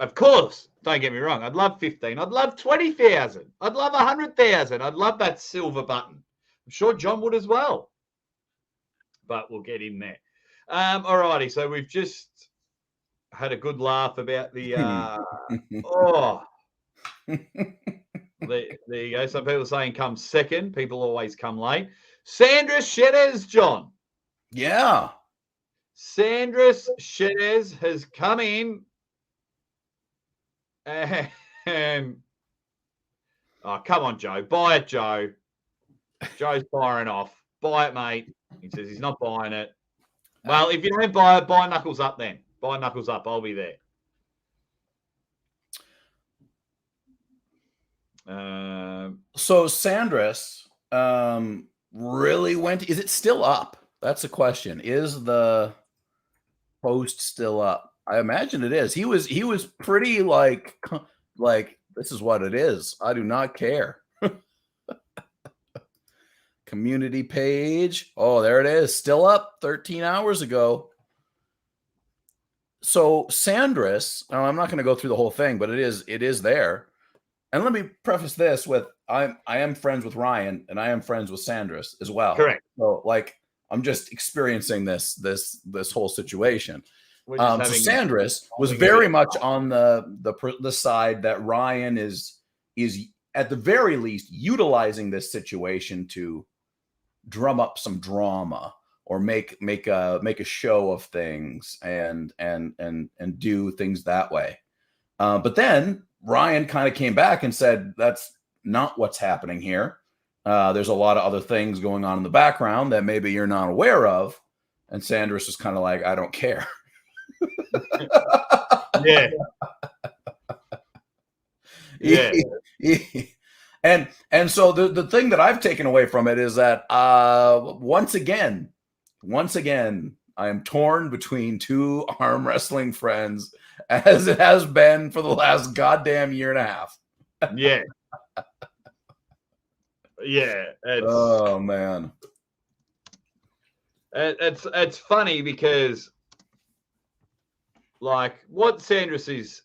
Of course, don't get me wrong. I'd love 15. I'd love 20,000. I'd love 100,000. I'd love that silver button. I'm sure John would as well. But we'll get in there. All righty. So we've just had a good laugh about the... there you go. Some people saying come second. People always come late. Sandris Sedis, John. Yeah. Sandris Sedis has come in. And come on, Joe. Buy it, Joe. Joe's firing off. Buy it, mate. He says he's not buying it. Well, if you don't buy it, buy Knuckles Up then. Buy Knuckles Up. I'll be there. So Sandris really went. Is it still up? That's the question. Is the post still up? I imagine it is. He was pretty like this is what it is. I do not care. Community page. Oh, there it is. Still up 13 hours ago. So Sandris, I'm not going to go through the whole thing, but it is there. And let me preface this with I am friends with Ryan and I am friends with Sandris as well. Correct. So I'm just experiencing this whole situation. So Sandris was very much on the side that Ryan is at the very least utilizing this situation to drum up some drama or make a show of things and do things that way. But then Ryan kind of came back and said that's not what's happening here. There's a lot of other things going on in the background that maybe you're not aware of. And Sandris was kind of like, I don't care. Yeah. And so the thing that I've taken away from it is that once again I am torn between two arm wrestling friends, as it has been for the last goddamn year and a half. Yeah. Yeah. Oh man. It's funny because what Sandris is,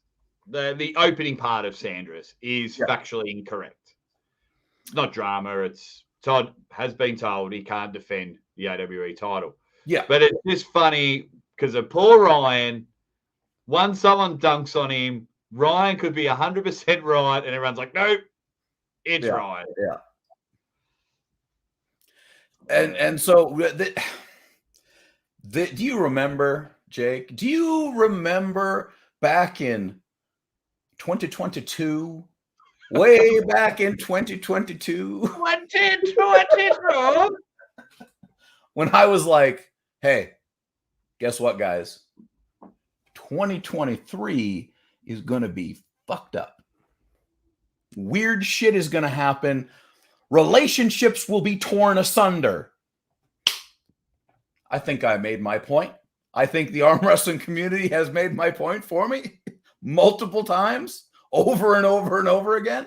the opening part of Sandris is factually incorrect. It's not drama. Todd has been told he can't defend the AWE title. Yeah. But it's just funny because of poor Ryan. Once someone dunks on him, Ryan could be 100% right, and everyone's like, nope, it's Ryan. Yeah. And so do you remember, Jake? Do you remember back in 2022? Way back in 2022? 2022? When I was like, hey, guess what, guys? 2023 is going to be fucked up. Weird shit is going to happen. Relationships will be torn asunder. I think I made my point. I think the arm wrestling community has made my point for me multiple times, over and over and over again.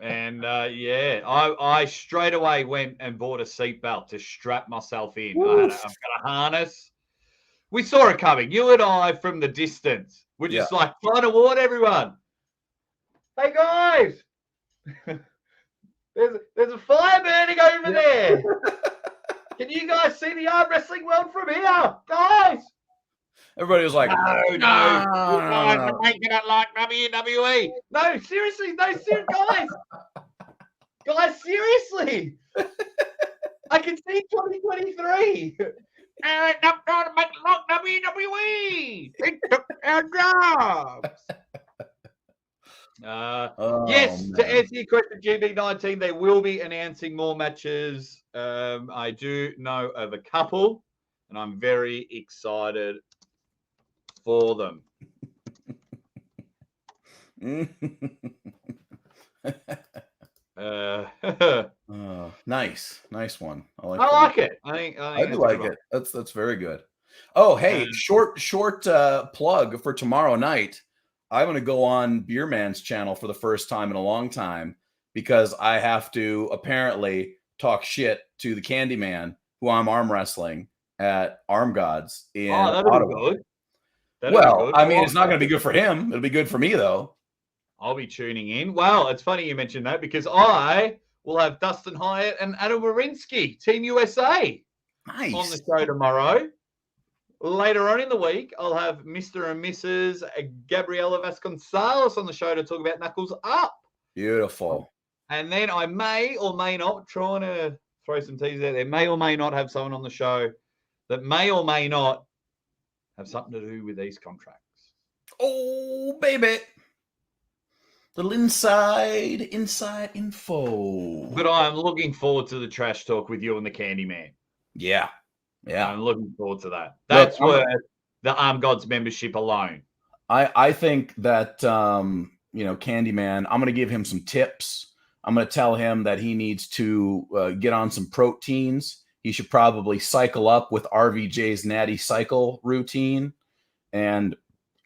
And I straight away went and bought a seatbelt to strap myself in. I've got a harness. We saw it coming. You and I from the distance. We're just trying to warn everyone. Hey guys, there's a fire burning over there. Can you guys see the arm wrestling world from here, guys? Everybody was like, no. Making it like WWE. No, seriously, guys. Guys, seriously. I can see 2023. And I'm trying to make it like WWE. They took our jobs. Yes, man. to answer your question, GB19, they will be announcing more matches. I do know of a couple, and I'm very excited for them. Nice one. I like I that. like it. I think I do like it. That's very good. Oh, hey, short plug for tomorrow night. I'm going to go on Beer Man's channel for the first time in a long time because I have to apparently talk shit to the Candyman, who I'm arm wrestling at Arm Gods in that'll Ottawa. be good. That'll be good. I mean, it's not going to be good for him. It'll be good for me, though. I'll be tuning in. Well, it's funny you mentioned that because I will have Dustin Hyatt and Adam Warinsky, Team USA, nice, on the show tomorrow. Later on in the week, I'll have Mr. and Mrs. Gabriela Vasconcelos on the show to talk about Knuckles Up. Beautiful. And then I may or may not, trying to throw some teasers out there, may or may not have someone on the show that may or may not have something to do with these contracts. Oh, baby. Little inside info. But I'm looking forward to the trash talk with you and the Candyman. Yeah. I'm looking forward to that. That's worth the Arm Gods membership alone. I think that, Candyman, I'm going to give him some tips. I'm going to tell him that he needs to get on some proteins. He should probably cycle up with RVJ's Natty Cycle routine and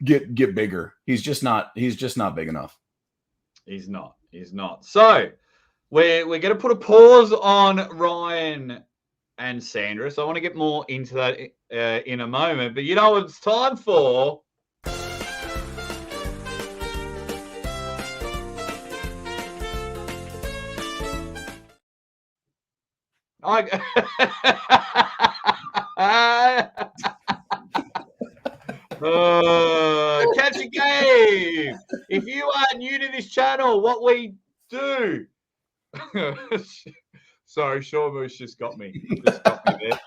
get bigger. He's just not big enough. He's not. So we're going to put a pause on Ryan and Sandris. I want to get more into that in a moment. But you know what it's time for? Catch a game. If you are new to this channel, what we do. Sorry, Shawmoose just got me. There.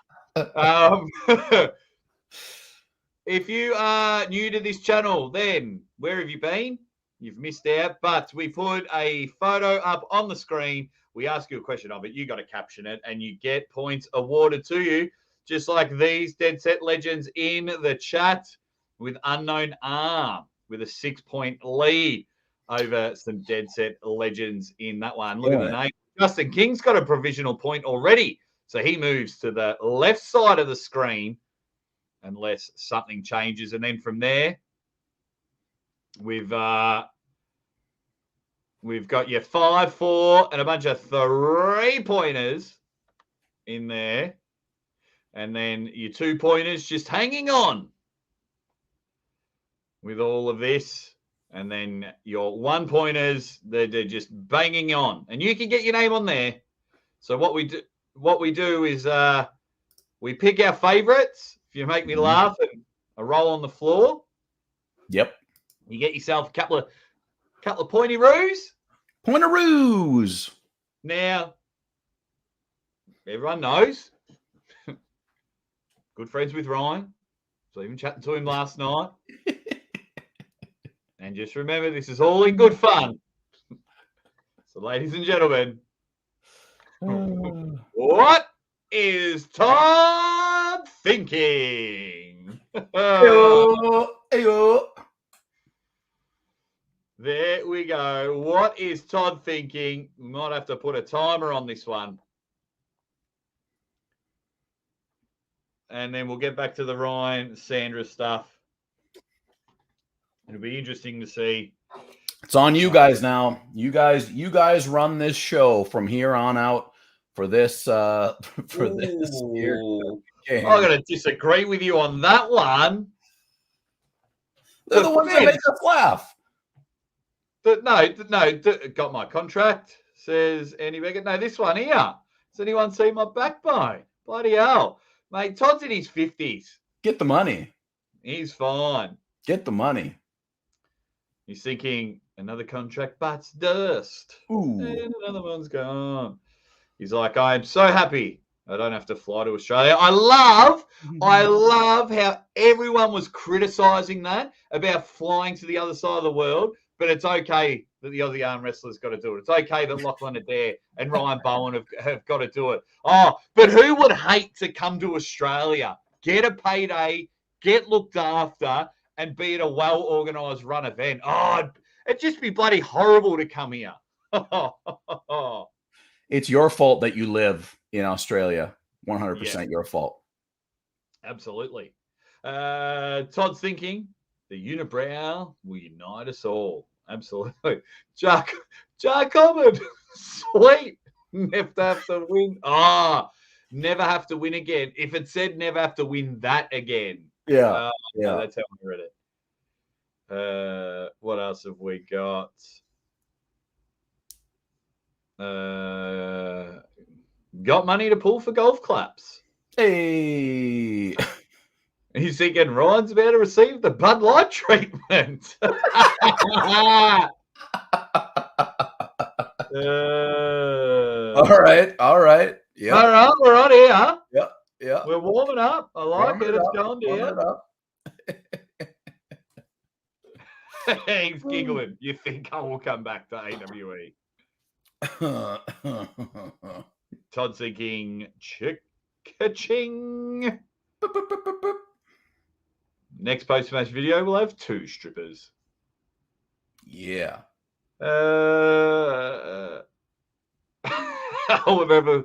If you are new to this channel, then where have you been? You've missed out. But we put a photo up on the screen. We ask you a question of it. You got to caption it, and you get points awarded to you, just like these Dead Set legends in the chat with Unknown Arm with a 6-point lead over some Dead Set legends in that one. Look at the name. Justin King's got a provisional point already. So he moves to the left side of the screen unless something changes. And then from there, we've got your 5, 4, and a bunch of 3-pointers in there. And then your 2-pointers just hanging on with all of this. And then your 1-pointers, they're just banging on. And you can get your name on there. So what we do is we pick our favorites. If you make me laugh and a roll on the floor. Yep. You get yourself a couple of pointy-roos. Pointy-roos. Now, everyone knows. Good friends with Ryan. So even chatting to him last night. And just remember, this is all in good fun. So, ladies and gentlemen, what is Todd thinking? Ayo. There we go. What is Todd thinking? We might have to put a timer on this one. And then we'll get back to the Ryan, Sandra stuff. It'll be interesting to see. It's on you guys now. You guys run this show from here on out for this this year. I'm going to disagree with you on that one. They're the ones that make us laugh. No, got my contract, says Andy Beckett. No, this one here. Has anyone seen my backbone? Bloody hell. Mate, Todd's in his 50s. Get the money. He's fine. Get the money. He's thinking, another contract bites dust. Ooh. And another one's gone. He's like, I am so happy I don't have to fly to Australia. I love how everyone was criticizing that about flying to the other side of the world. but it's okay that the Aussie arm wrestlers got to do it. It's okay that Lachlan Adair and Ryan Bowen have got to do it. Oh, but who would hate to come to Australia, get a payday, get looked after, and be at a well-organised run event? Oh, it'd just be bloody horrible to come here. It's your fault that you live in Australia. 100% your fault. Absolutely. Todd's thinking the unibrow will unite us all. Absolutely. Jack Common. Sweet. Never have to win. Never have to win again. If it said never have to win that again. Yeah. That's how I read it. What else have we got? Got money to pull for golf claps. Hey. He's thinking Ryan's about to receive the Bud Light treatment. All right. Yeah. All right, we're on here. Yeah. We're warming up. I like it. It's going down. He's giggling. You think I will come back to AWE? Todd's thinking chick-ka-ching. Next post-match video, we'll have 2 strippers. Yeah. I will never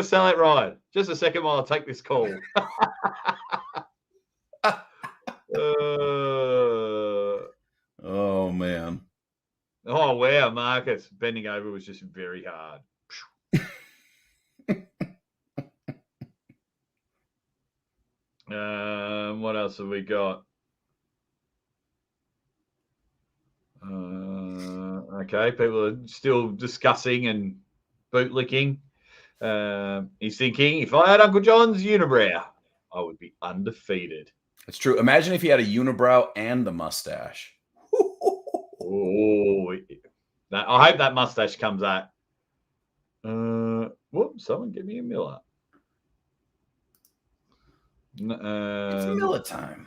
sell it right. Just a second while I take this call. Oh, man. Oh, wow, Marcus. Bending over was just very hard. What else have we got? Okay, people are still discussing and bootlicking. He's thinking, if I had Uncle John's unibrow, I would be undefeated. It's true. Imagine if he had a unibrow and the mustache. Oh, I hope that mustache comes out. Whoops, someone give me a Miller. It's Miller time.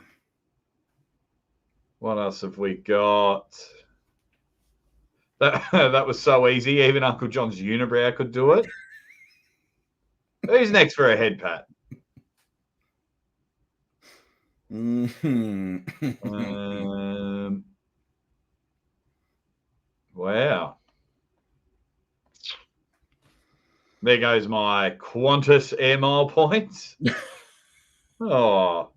What else have we got? That was so easy. Even Uncle John's unibrow could do it. Who's next for a head pat? Wow. There goes my Qantas Air Mile points. Ryan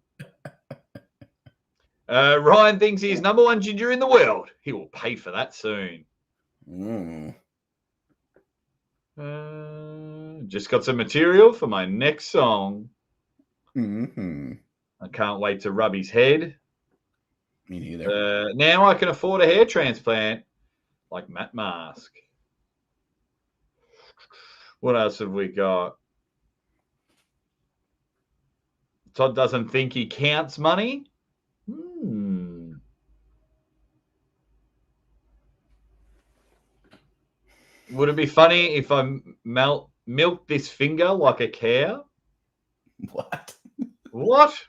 thinks he's #1 ginger in the world. He will pay for that soon. Just got some material for my next song. I can't wait to rub his head. Me neither. Now I can afford a hair transplant like Matt Mask. What else have we got? Todd doesn't think he counts money. Would it be funny if I milk this finger like a cow? What? What?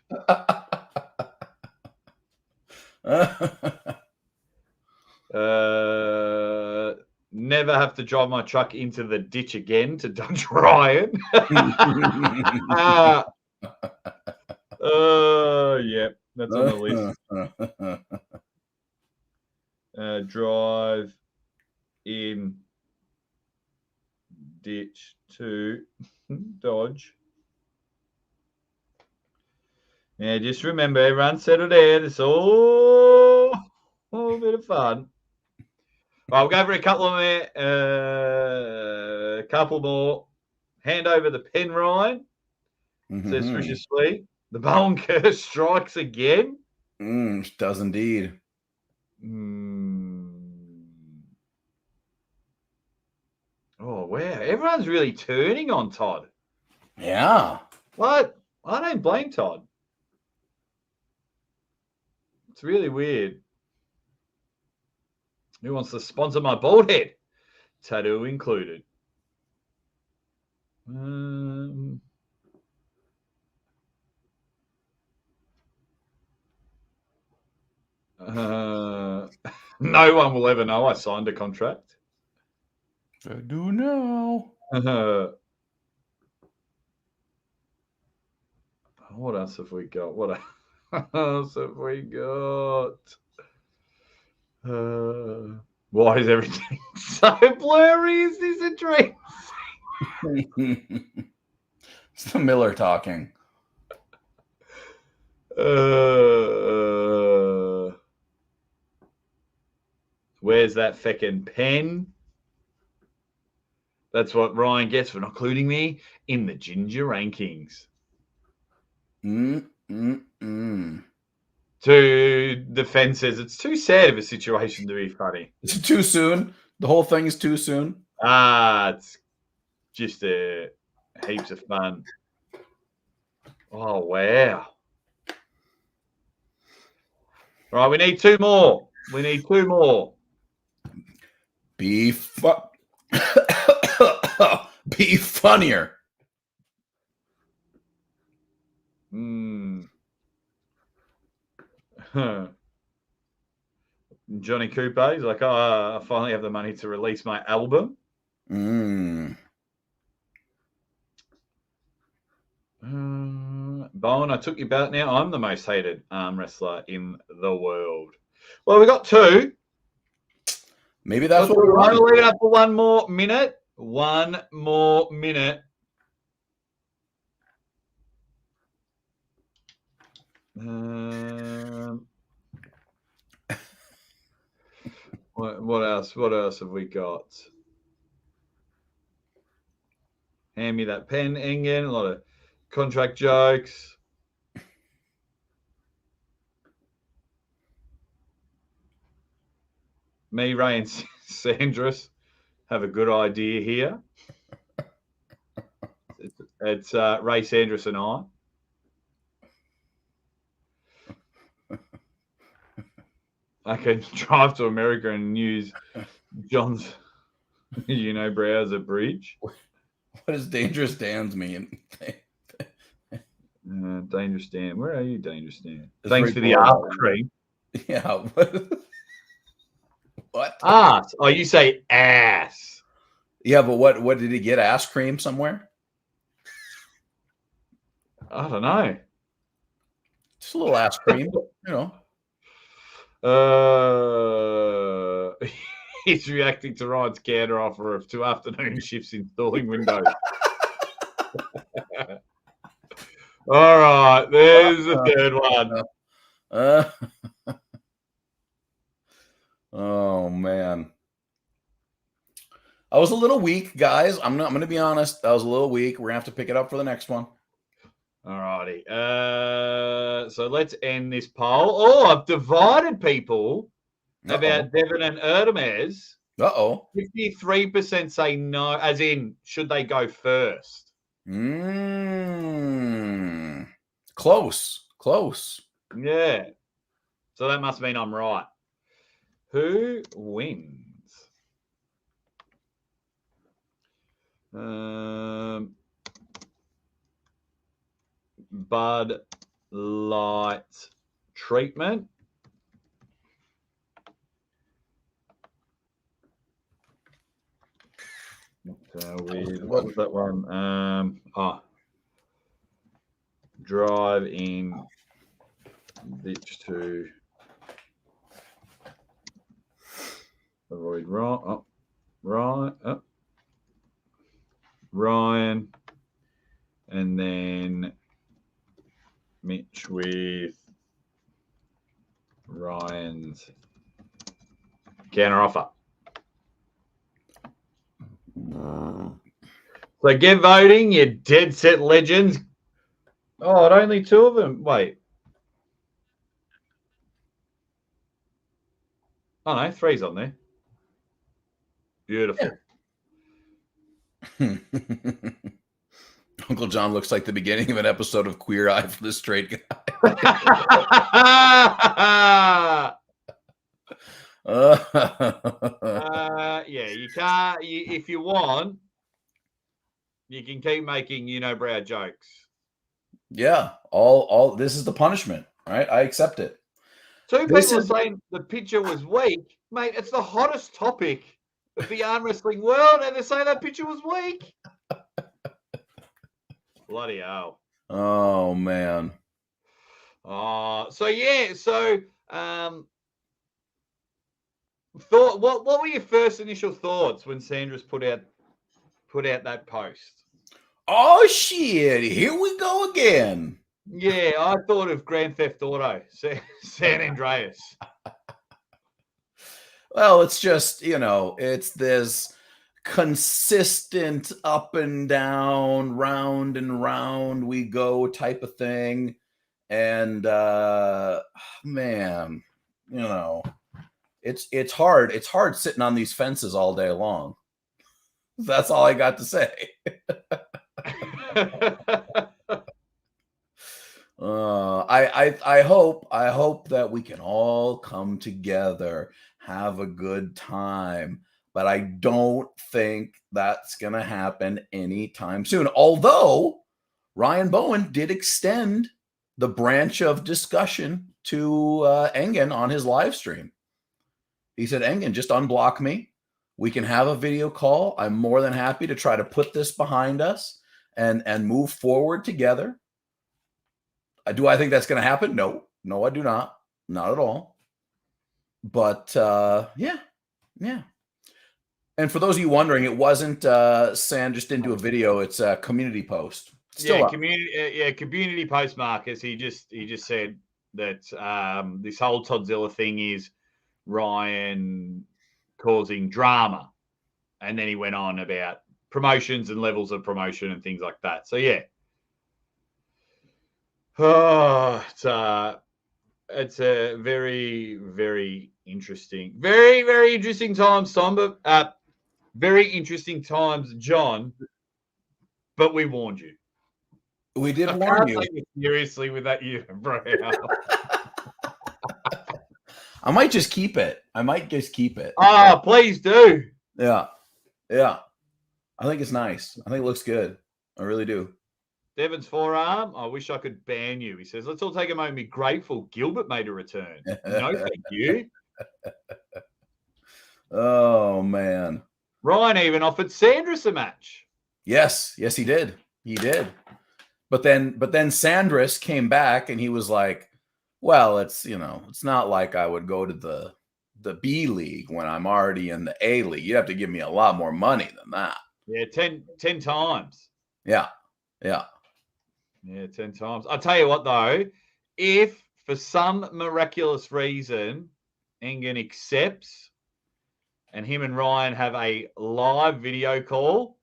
Never have to drive my truck into the ditch again to dodge Ryan. Yeah, that's on the list. Drive in ditch to dodge. Yeah, just remember, everyone settle down. It's all a bit of fun. Right, we'll go for a couple more. Hand over the pen, Ryan. Says Swisher Sweet. The Bowen curse strikes again. Does indeed. Oh, wow. Everyone's really turning on Todd. Yeah. What? I don't blame Todd. It's really weird. Who wants to sponsor my bald head? Tattoo included. No one will ever know I signed a contract. I do now. What else have we got? What else have we got? Why is everything so blurry? Is this a dream? It's the Miller talking. Where's that feckin' pen? That's what Ryan gets for not including me in the Ginger rankings. To the fences, it's too sad of a situation to be funny. It's too soon. The whole thing is too soon. It's just heaps of fun. Oh, wow. Right, we need two more. Be Be funnier. Johnny Cooper, he's like, I finally have the money to release my album. Bowen, I took your belt now. I'm the most hated arm wrestler in the world. Well, we got two. Maybe that's what we're going to leave it up for one more minute. What else? What else have we got? Hand me that pen, Engen. A lot of contract jokes. Me, Ray, and Sandris have a good idea here. It's Ray, Sandris, and I. I can drive to America and use John's, browser bridge. What does Dangerous Dan's mean? Dangerous Dan. Where are you, Dangerous Dan? Thanks for the ass cream. Yeah. What? Ass. Oh, you say ass. Yeah, but what did he get? Ass cream somewhere? I don't know. Just a little ass cream, He's reacting to Ryan's counter offer of 2 afternoon shifts installing Windows. All right, there's the third one. Oh man, I was a little weak, guys. I'm going to be honest. I was a little weak. We're gonna have to pick it up for the next one. All righty. So let's end this poll. Oh, I've divided people about Devin and Erdemes. 53% say no, as in, should they go first? Close. Yeah. So that must mean I'm right. Who wins? Bud Light treatment. What was that one? Drive in ditch to avoid Ryan, and then Mitch with Ryan's counter offer. So get voting, you dead set legends. Oh, only 2 of them. Wait. Oh no, 3's on there. Beautiful. Yeah. Uncle John looks like the beginning of an episode of Queer Eye for the Straight Guy. Yeah, you can't. If you want, you can keep making brow jokes. Yeah, all this is the punishment, right? I accept it. Two people are saying the picture was weak. Mate, it's the hottest topic of the arm wrestling world, and they're saying that picture was weak. Bloody hell. Oh, man. So what were your first initial thoughts when Sandris put out that post? Oh, shit. Here we go again. Yeah, I thought of Grand Theft Auto, San Andreas. Well, it's just, it's this consistent up and down, round and round we go type of thing. And man, it's hard. It's hard sitting on these fences all day long. That's all I got to say. I hope that we can all come together, have a good time, but I don't think that's gonna happen anytime soon. Although Ryan Bowen did extend the branch of discussion to Engen on his live stream. He said, Engen, just unblock me. We can have a video call. I'm more than happy to try to put this behind us and move forward together. Do I think that's going to happen? No, I do not. Not at all. But yeah. And for those of you wondering, it wasn't Sam just didn't do a video. It's a community post. Still community post, Marcus. He just said that this whole Toddzilla thing is Ryan causing drama, and then he went on about promotions and levels of promotion and things like that. So yeah. It's a very, very interesting, very, very interesting times, Tom. But very interesting times, John. But we warned you. We did warn you. Seriously, with that bro. I might just keep it. Please do. Yeah. I think it's nice. I think it looks good. I really do. Devin's forearm. I wish I could ban you. He says, let's all take a moment and be grateful Gilbert made a return. No, thank you. Oh, man. Ryan even offered Sandris a match. Yes, he did. But then Sandris came back and he was like, well, it's not like I would go to the B League when I'm already in the A League. You have to give me a lot more money than that. Yeah, 10 times. Yeah. Yeah, 10 times. I'll tell you what, though. If, for some miraculous reason, Engen accepts and him and Ryan have a live video call,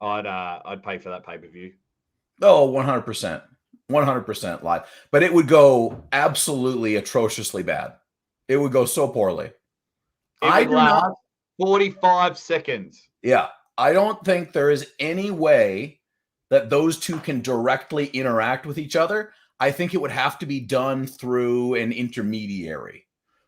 I'd pay for that pay-per-view. Oh, 100%. 100% live. But it would go absolutely atrociously bad. It would go so poorly. I do not. 45 seconds. Yeah. I don't think there is any way that those two can directly interact with each other. I think it would have to be done through an intermediary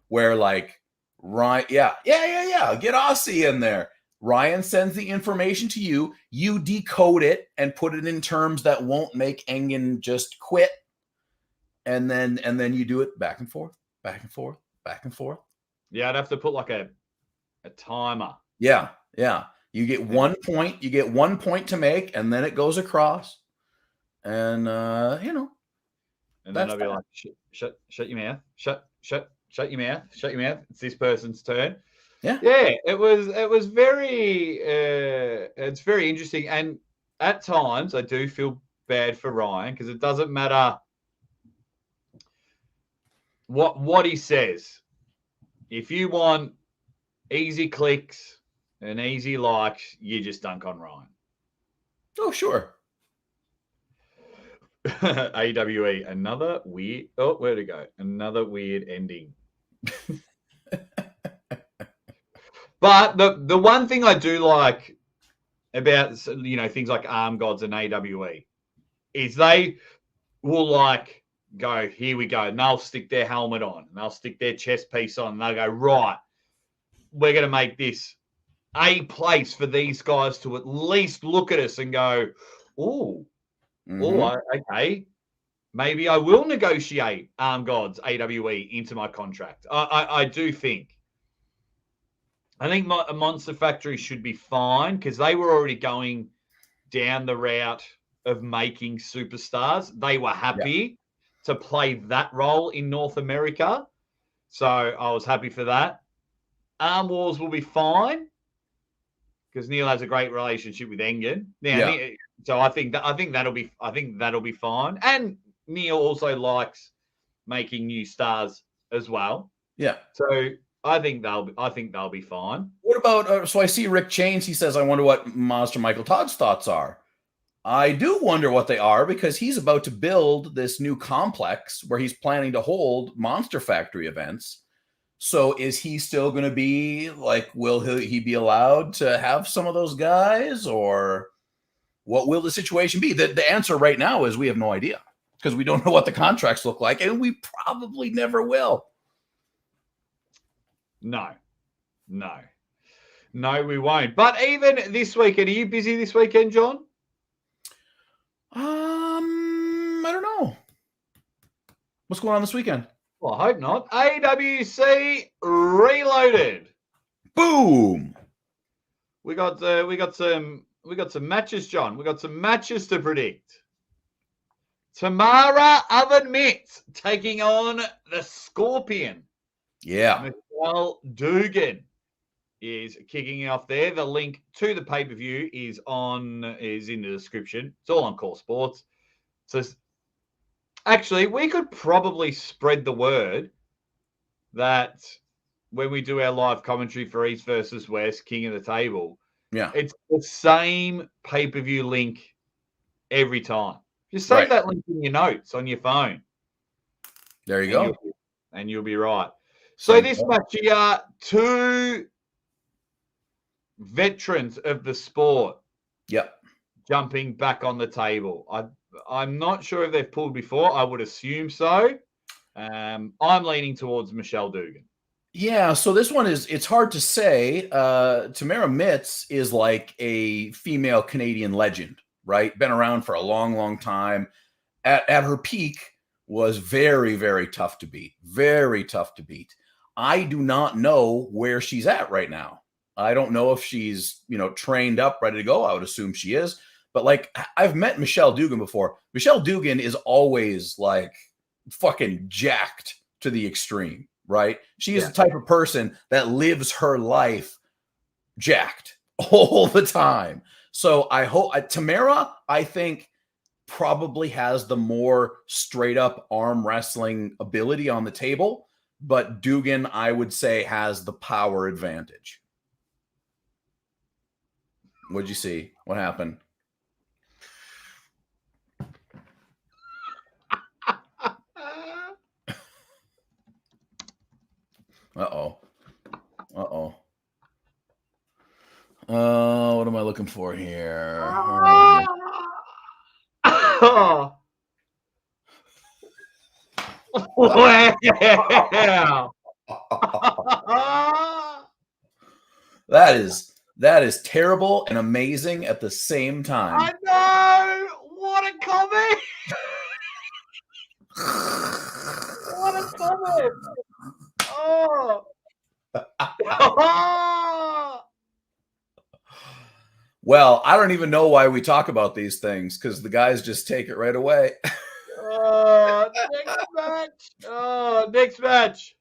where like Ryan, get Aussie in there. Ryan sends the information to you, you decode it and put it in terms that won't make Engen just quit. And then you do it back and forth. Yeah, I'd have to put like a timer. Yeah. You get 1 point. You get 1 point to make, and then it goes across. And And then I'll be like, shut your mouth. Shut your mouth. Shut your mouth. It's this person's turn. Yeah. It was very. It's very interesting, and at times I do feel bad for Ryan because it doesn't matter what he says. If you want easy clicks and easy likes, you just dunk on Ryan. Oh, sure. AWE, another weird. Oh, where'd it go? Another weird ending. But the one thing I do like about things like Arm Gods and AWE is they will like go, here we go, and they'll stick their helmet on, and they'll stick their chest piece on, and they'll go, right, we're going to make this a place for these guys to at least look at us and go, okay. maybe I will negotiate Arm Gods AWE into my contract. I do think. I think Monster Factory should be fine because they were already going down the route of making superstars. They were happy to play that role in North America. So I was happy for that. Arm Wars will be fine because Neil has a great relationship with Engen. Now, so I think that'll be fine. And Neil also likes making new stars as well. Yeah. So I think they'll be fine. What about? So I see Rick Chains. He says, "I wonder what Monster Michael Todd's thoughts are." I do wonder what they are because he's about to build this new complex where he's planning to hold Monster Factory events. So is he still going to be like, will he be allowed to have some of those guys, or what will the situation be? The answer right now is we have no idea because we don't know what the contracts look like, and we probably never will. No, we won't. But even this weekend, are you busy this weekend, John? I don't know. What's going on this weekend? Well, I hope not. AWC Reloaded. Boom. We got some matches, John. We got some matches to predict. Tamara Oven Mitts taking on the Scorpion. Yeah. Michelle Dugan is kicking off there. The link to the pay-per-view is in the description. It's all on Core Sports. So actually, we could probably spread the word that when we do our live commentary for East versus West, King of the Table, it's the same pay-per-view link every time. Just save that link in your notes on your phone. There you go. And you'll be right. So this match here, two veterans of the sport jumping back on the table. I'm not sure if they've pulled before. I would assume so. I'm leaning towards Michelle Dugan. Yeah, so this one it's hard to say. Tamara Mitts is like a female Canadian legend, right? Been around for a long, long time. At her peak was very, very tough to beat. Very tough to beat. I do not know where she's at right now. I don't know if she's, trained up, ready to go. I would assume she is. But like, I've met Michelle Dugan before. Michelle Dugan is always like fucking jacked to the extreme, right? She is the type of person that lives her life jacked all the time. So I hope Tamara, I think, probably has the more straight up arm wrestling ability on the table. But Dugan, I would say, has the power advantage. What'd you see? What happened? Uh-oh. What am I looking for here? Wow. That is terrible and amazing at the same time. I know. What a comment. What a comment. Oh. Well, I don't even know why we talk about these things because the guys just take it right away. Next match.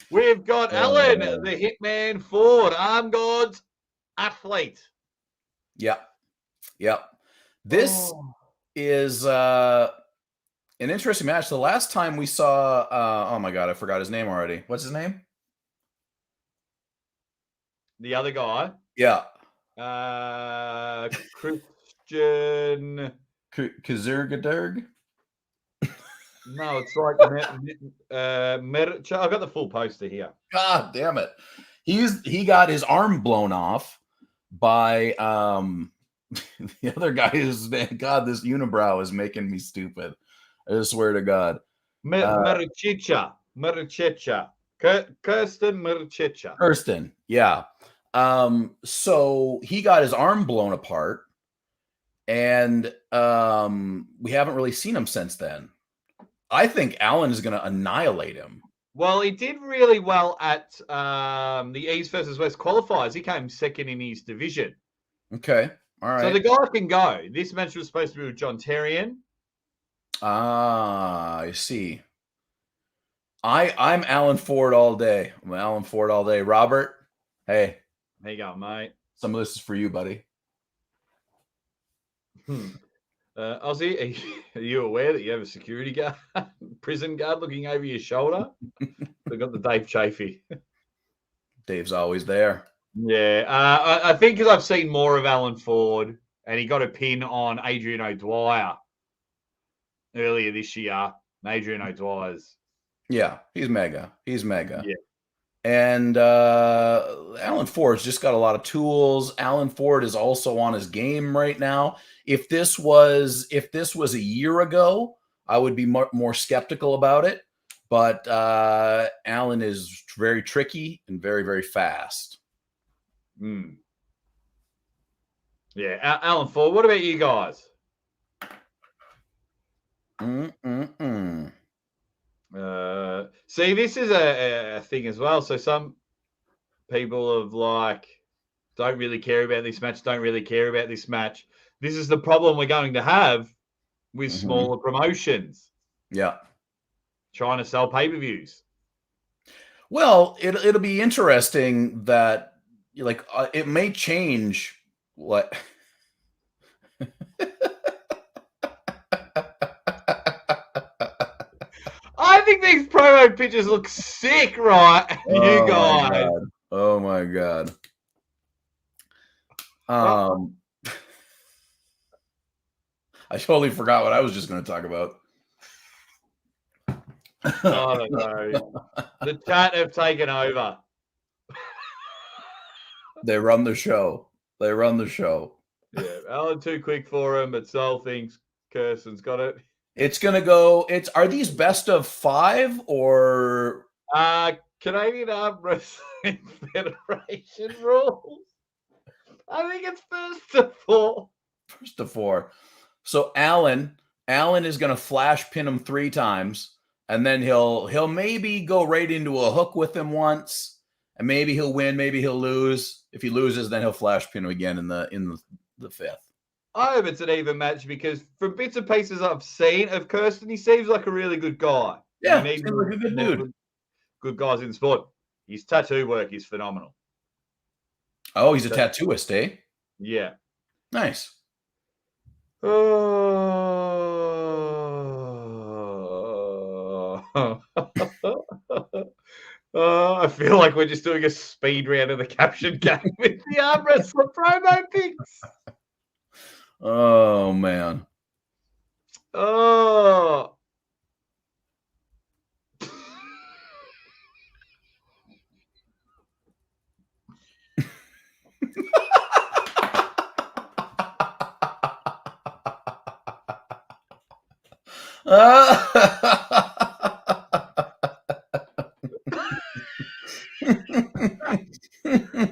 We've got Alan, the Hitman Ford, Arm Gods athlete. Yep. This is an interesting match. The last time we saw, oh my God, I forgot his name already. What's his name? The other guy. Yeah. Christian Kazurgaderg. No, it's like I've got the full poster here. God damn it. He got his arm blown off by the other guy is God, this unibrow is making me stupid. I swear to God. Merichicha. Kirsten Merichicha. Kirsten, yeah. So he got his arm blown apart, and we haven't really seen him since then. I think Allen is going to annihilate him. Well, he did really well at the East versus West qualifiers. He came second in his division. Okay. All right. So the guy can go. This match was supposed to be with John Terrian. Ah, I see. I'm Alan Ford all day. I'm Alan Ford all day. Robert, hey. There you go, mate. Some of this is for you, buddy. Ozzy, are you aware that you have a security guard, prison guard looking over your shoulder? They've got the Dave Chafee. Dave's always there. Yeah, I think because I've seen more of Alan Ford, and he got a pin on Adrian O'Dwyer earlier this year. Adrian O'Dwyer's. Yeah, he's mega. He's mega. Yeah. And Alan Ford's just got a lot of tools. Alan Ford is also on his game right now. If this was a year ago, I would be more skeptical about it. But Alan is very tricky and very, very fast. Yeah, Alan Ford. What about you guys? See, this is a thing as well. So some people have don't really care about this match, don't really care about this match. This is the problem we're going to have with smaller promotions. Yeah. Trying to sell pay-per-views. Well, it'll be interesting that it may change what I think these promo pictures look sick, right? You guys. Oh my god. I totally forgot what I was just going to talk about. I don't know. The chat have taken over. They run the show. Yeah, Alan too quick for him, but Sol thinks Kirsten's got it. It's going to go. Are these best of 5 or Canadian Arm Wrestling Federation rules? I think it's first to 4. First to 4. So Alan is going to flash pin him 3 times, and then he'll maybe go right into a hook with him once, and maybe he'll win, maybe he'll lose. If he loses, then he'll flash pin him again in the 5th. I hope it's an even match because from bits and pieces I've seen of Kirsten, he seems like a really good guy. Yeah, seems like a good dude. Good guys in sport. His tattoo work is phenomenal. Oh, he's a tattooist, eh? Yeah. Nice. I feel like we're just doing a speed round of the caption game with the arm wrestler promo pics. Oh man. Oh.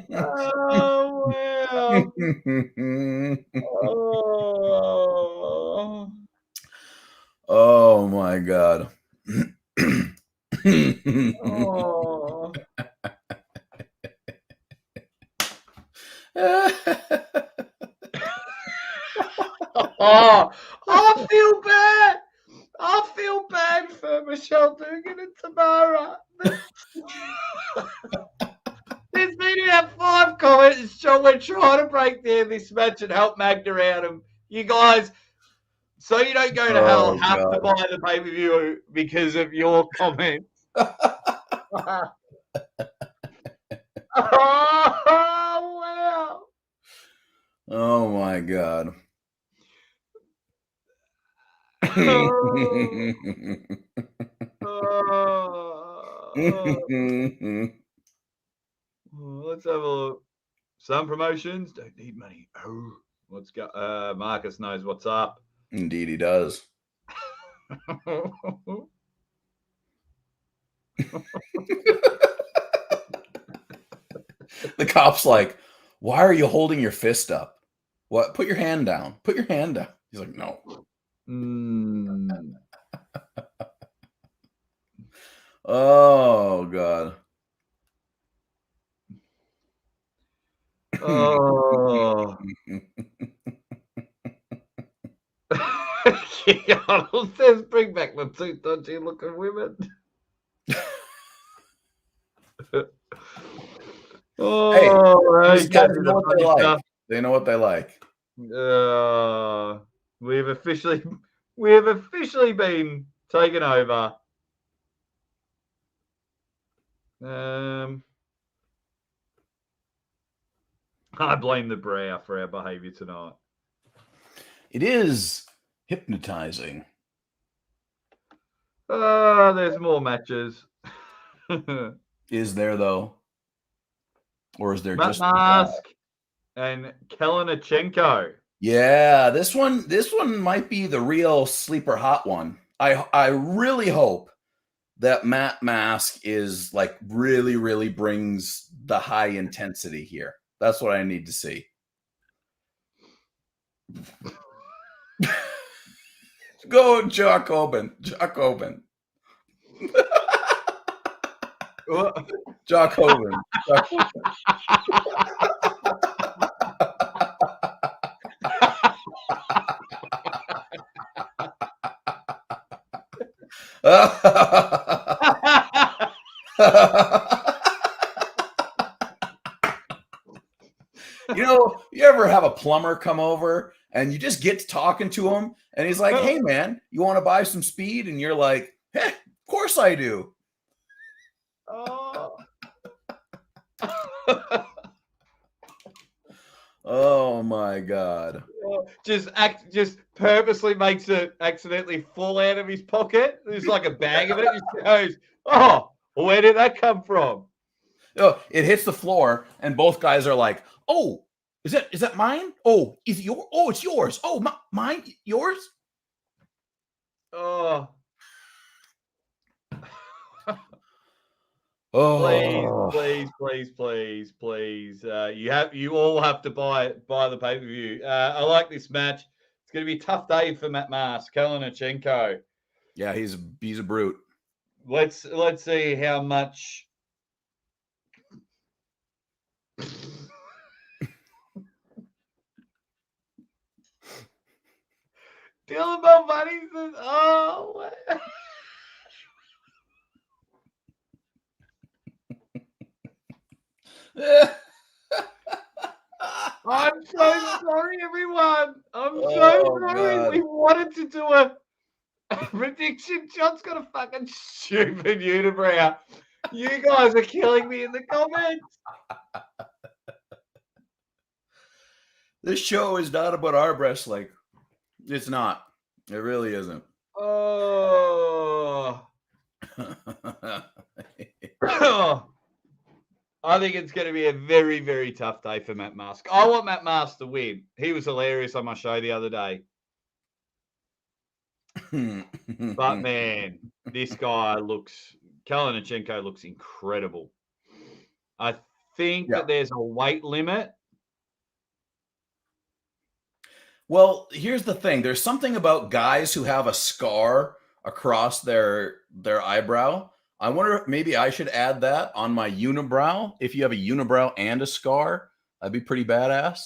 Oh, wow. Oh my god. Oh. Oh, I feel bad. I feel bad for Michelle Dugan and Tamara. There's been about 5 comments showing we're trying to break down this match and help Magda out. And you guys, so you don't go to hell, have to buy the pay-per-view because of your comments. Oh, wow. Oh my god. Let's have a look. Some promotions don't need money. Oh, what's got? Marcus knows what's up. Indeed, he does. The cop's like, "Why are you holding your fist up? What? Put your hand down. Put your hand down." He's like, "No." Oh God. Oh. Arnold says, bring back the two dodgy looking women. Oh, These okay. guys know what they like. They know what they like. We have officially been taken over. I blame the brow for our behaviour tonight. It is hypnotizing. There's more matches. Is there though? Or is there Matt just Mask and Kalinichenko? Yeah, this one might be the real sleeper hot one. I really hope that Matt Mask is like really brings the high intensity here. That's what I need to see. Go, Jock Hoban. Jock Hoban. Jock Hoban. Jock Hoban. You know, you ever have a plumber come over and you just get to talking to him and he's like, hey man, you want to buy some speed? And you're like, hey, of course I do. Oh my God. Just purposely makes it accidentally fall out of his pocket. There's like a bag of it. Just goes, oh, where did that come from? Oh, it hits the floor and both guys are like, oh, is that mine? Oh, it's yours. Oh, mine, yours? Oh. Oh, please. You all have to buy the pay-per-view. I like this match. It's going to be a tough day for Matt Mask, Kalinichenko. Yeah, he's a brute. Let's see how much. Dylan Mulvaney says, oh. I'm so sorry, everyone. I'm so sorry. God. We wanted to do a prediction. John's got a fucking stupid unibrow. You guys are killing me in the comments. This show is not about arm wrestling. It's not. It really isn't. Oh. I think it's going to be a very, very tough day for Matt Mask. I want Matt Mask to win. He was hilarious on my show the other day. But man, this guy Kalinichenko looks incredible. I think that there's a weight limit. Well, here's the thing. There's something about guys who have a scar across their eyebrow. I wonder if maybe I should add that on my unibrow. If you have a unibrow and a scar, that'd be pretty badass.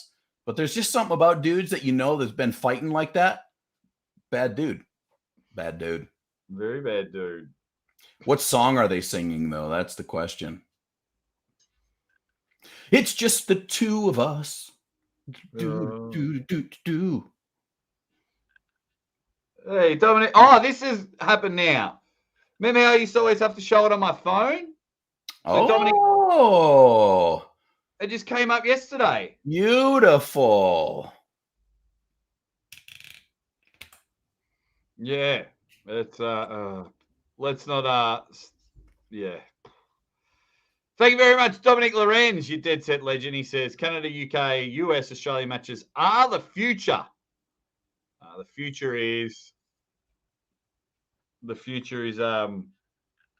But there's just something about dudes that you know that's been fighting like that. Bad dude. Bad dude. Very bad dude. What song are they singing, though? That's the question. It's just the two of us. Do. Hey, Dominic. Oh, this has happened now. Remember how I used to always have to show it on my phone? So Dominic, it just came up yesterday. Beautiful. Yeah. It's let's not yeah. Thank you very much, Dominic Lorenz, you dead set legend. He says Canada, UK, US, Australia matches are the future. The future is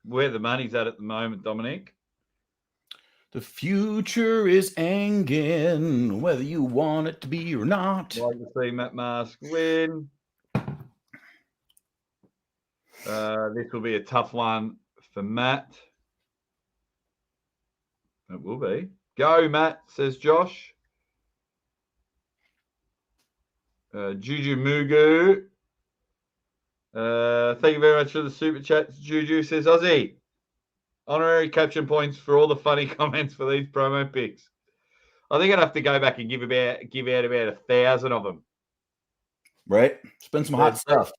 where the money's at the moment, Dominic. The future is hanging, whether you want it to be or not. I'd like to see Matt Mask win. This will be a tough one for Matt. It will be. Go, Matt, says Josh. Juju Mugu. Thank you very much for the super chat. Juju says, Aussie, honorary caption points for all the funny comments for these promo pics. I think I'd have to go back and give out about 1,000 of them. Right? Spend some hot stuff.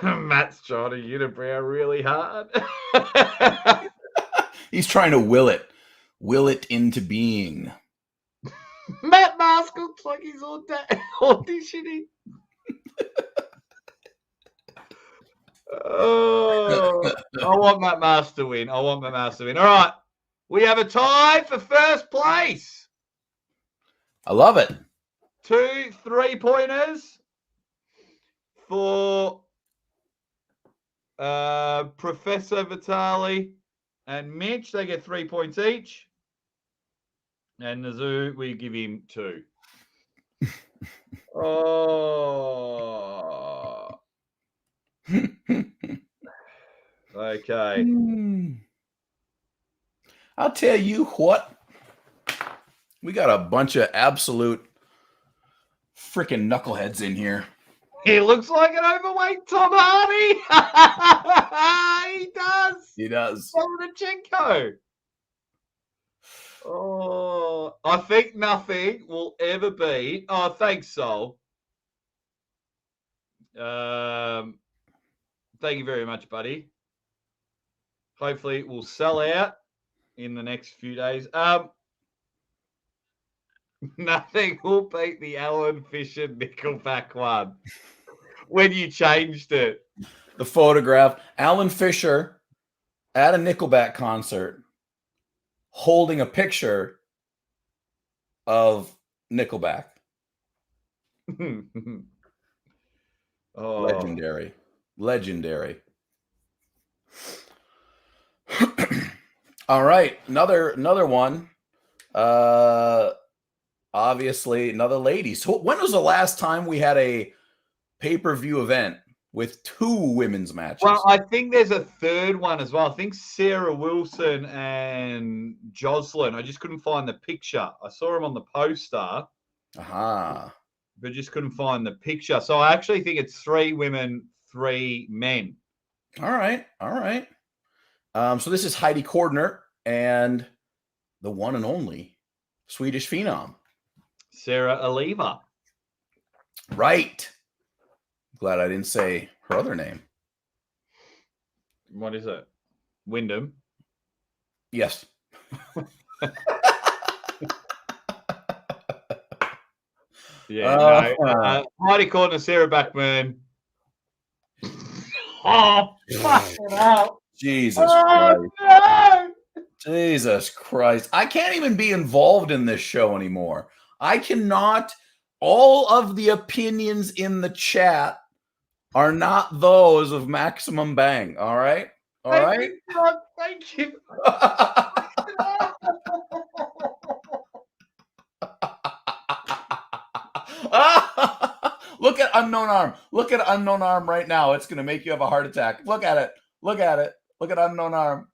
Matt's trying to unibrow really hard. He's trying to will it into being. Matt Mask looks like he's auditioning. Oh, I want Matt Mask to win. All right. We have a tie for first place. I love it. 2 3-pointers for Professor Vitali and Mitch. They get 3 points each. And Nazoo, we give him 2. Oh. Okay. I'll tell you what. We got a bunch of absolute freaking knuckleheads in here. He looks like an overweight Tom Hardy. He does. He does. Dominicenko. Oh, I think nothing will ever be. Oh, thanks, Sol. Thank you very much, buddy. Hopefully it will sell out in the next few days. Nothing will beat the Alan Fisher Nickelback one when you changed it. The photograph, Alan Fisher at a Nickelback concert holding a picture of Nickelback. Oh. Legendary. All right, another one. Obviously, another ladies. So when was the last time we had a pay-per-view event with 2 women's matches? Well, I think there's a third one as well. I think Sarah Wilson and Jocelyn. I just couldn't find the picture. I saw them on the poster. Aha. But just couldn't find the picture. So I actually think it's 3 women, 3 men. All right. So this is Heidi Cordner and the one and only Swedish Phenom, Sarah Oliva. Right. Glad I didn't say her other name. What is it? Wyndham. Yes. Heidi Cordner, Sarah Backman. Oh, fucking hell. Jesus Christ. No! Jesus Christ. I can't even be involved in this show anymore. I cannot. All of the opinions in the chat are not those of Maximum Bang. All right? Thank you. Look at Unknown Arm. Look at Unknown Arm right now. It's going to make you have a heart attack. Look at it. Look at Unknown Arm.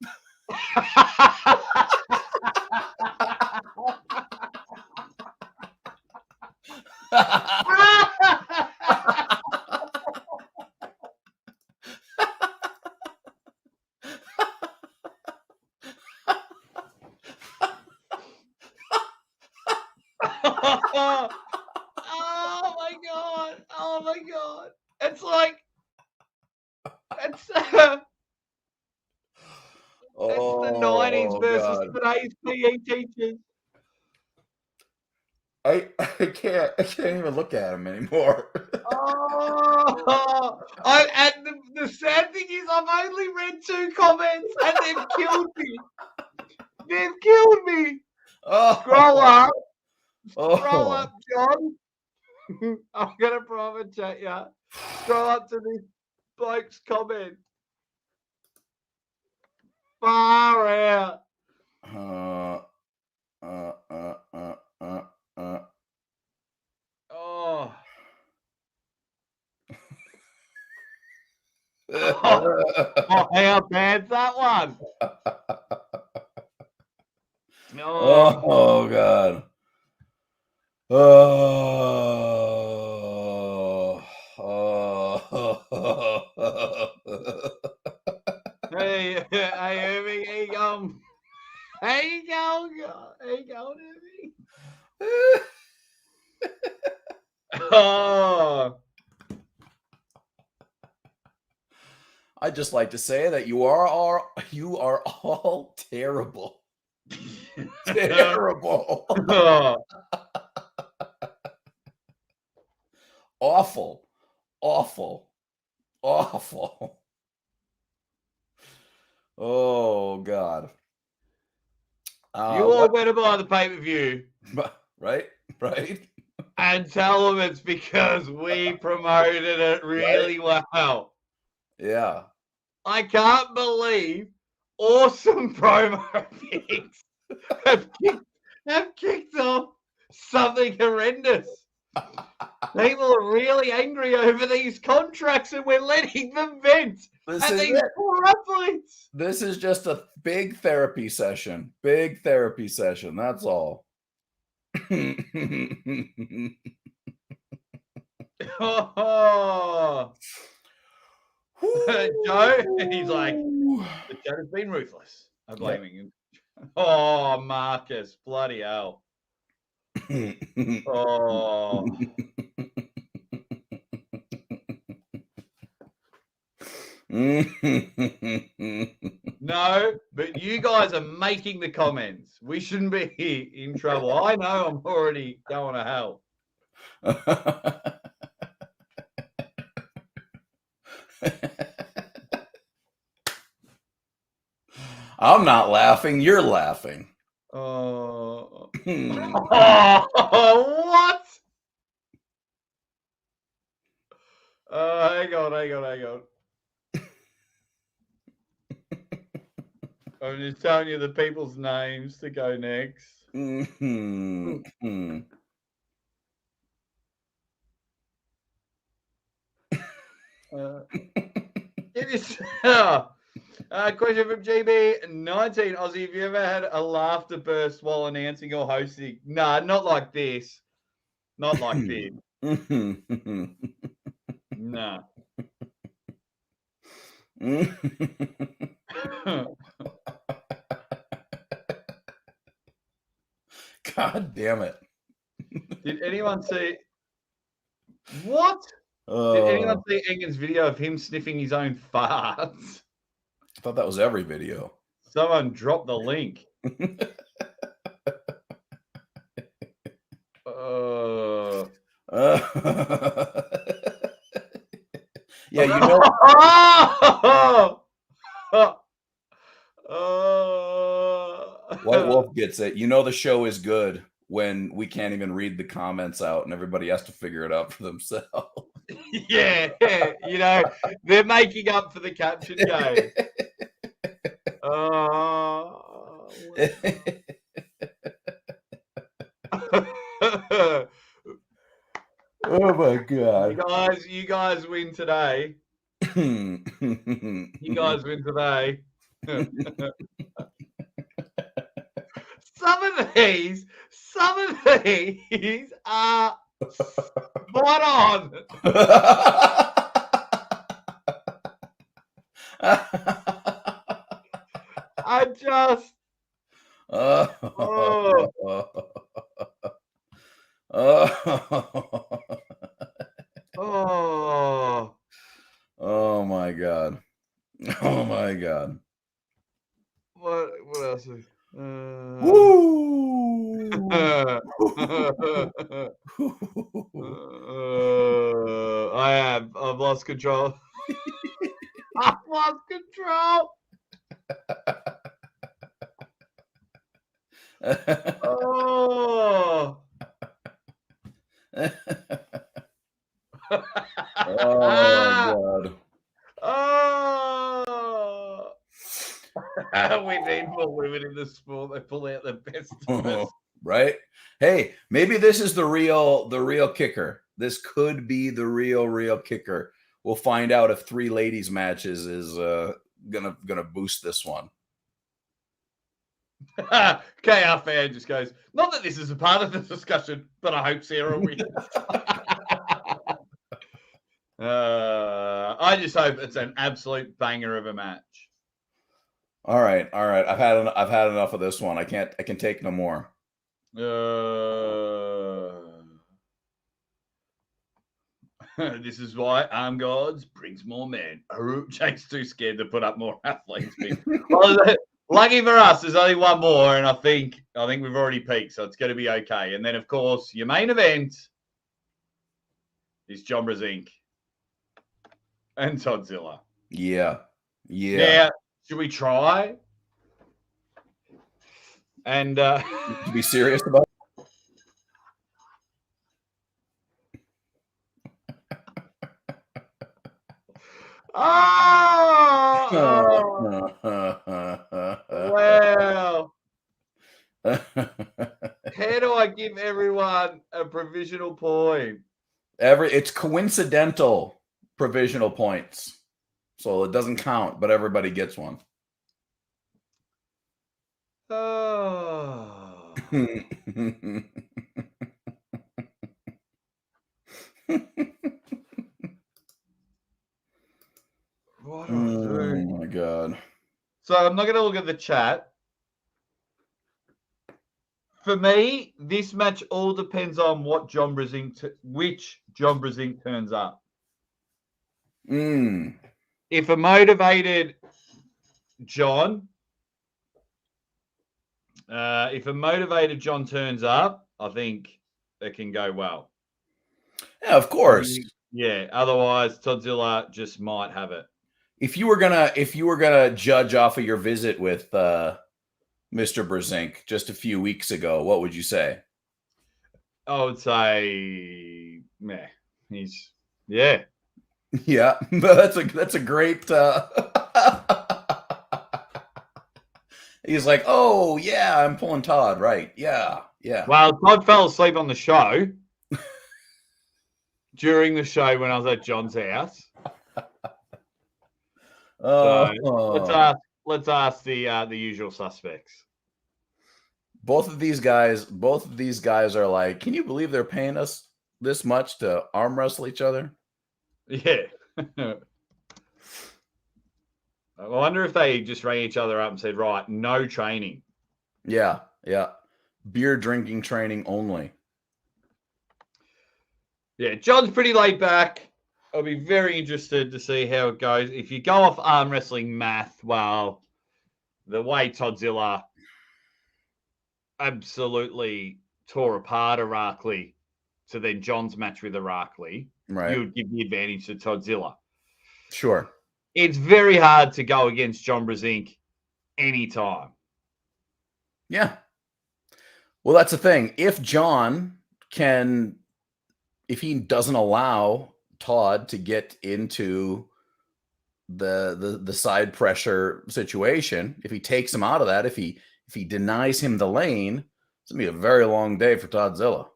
Oh my god. It's like it's the 90s versus today's PE teachers. I can't even look at him anymore. And the sad thing is I've only read 2 comments and they've killed me. Scroll up. Scroll up, John. I'm going to private chat you. Scroll up to this bloke's comment. Far out. Oh. Oh, how bad's that one? Oh God. Hey, Irving, how you going? How you going? How you going, Irving? Oh. I'd just like to say that you are all terrible. Terrible. Awful. Oh God. You all better buy the pay-per-view. Right. And tell them it's because we promoted it really well. Yeah. I can't believe awesome promo pics have kicked off something horrendous. People are really angry over these contracts and we're letting them vent. Poor athletes. This is just a big therapy session. That's all. Oh. Joe, he's like, the chat has been ruthless. I'm blaming him. Oh, Marcus, bloody hell. Oh. No, but you guys are making the comments. We shouldn't be in trouble. I know I'm already going to hell. I'm not laughing. You're laughing. Oh. What? Hang on. I'm just telling you the people's names to go next. It is question from GB19. Aussie, have you ever had a laughter burst while announcing or hosting? Nah, not like this. Not like this. Nah. God damn it. Did anyone see what? Did anyone see Engen's video of him sniffing his own farts? I thought that was every video. Someone dropped the link. Yeah, you know. White Wolf gets it. You know the show is good when we can't even read the comments out and everybody has to figure it out for themselves. Yeah, you know, they're making up for the caption game. Oh my God. You guys win today. You guys win today. Some of these are spot on. I just Oh my God. Oh my God. What else? I've lost control. I've lost control. Oh. Oh God. Oh. We need more women in the sport. They pull out the best. Right? Hey, maybe this is the real kicker. This could be the real kicker. we'll find out if 3 ladies matches is gonna boost this one. KR fan just goes, not that this is a part of the discussion, but I hope Sarah wins. I just hope it's an absolute banger of a match. All right. I've had enough of this one. I can take no more. This is why Arm Gods brings more men. Jake's too scared to put up more athletes. Well, lucky for us, there's only one more, and I think we've already peaked, so it's going to be okay. And then, of course, your main event is John Brzenk and Toddzilla. Yeah. Now, should we try? And to be serious about it? Oh! Wow. How do I give everyone a provisional point? It's coincidental provisional points. So it doesn't count, but everybody gets one. Oh. What do I do? Oh my God. So I'm not going to look at the chat. For me, this match all depends on which John Brzenk turns up. If a motivated John turns up, I think it can go well. Yeah, of course. Yeah. Otherwise, Toddzilla just might have it. If you were gonna judge off of your visit with Mr. Brzenk just a few weeks ago, what would you say? I would say, meh. Yeah. Yeah, that's a great. He's like, oh yeah, I'm pulling Todd, right? Yeah. Well, Todd fell asleep on the show during the show when I was at John's house. So let's ask the usual suspects. Both of these guys are like, can you believe they're paying us this much to arm wrestle each other? Yeah. I wonder if they just rang each other up and said, right, no training. Yeah. Beer drinking training only. Yeah, John's pretty laid back. I'll be very interested to see how it goes. If you go off arm wrestling math, well, the way Toddzilla absolutely tore apart Irakli to then John's match with Irakli, right, you would give the advantage to Toddzilla. Sure. It's very hard to go against John Brzenk anytime. Yeah. Well, that's the thing. If he doesn't allow Todd to get into the side pressure situation, if he takes him out of that, if he denies him the lane, it's gonna be a very long day for Toddzilla.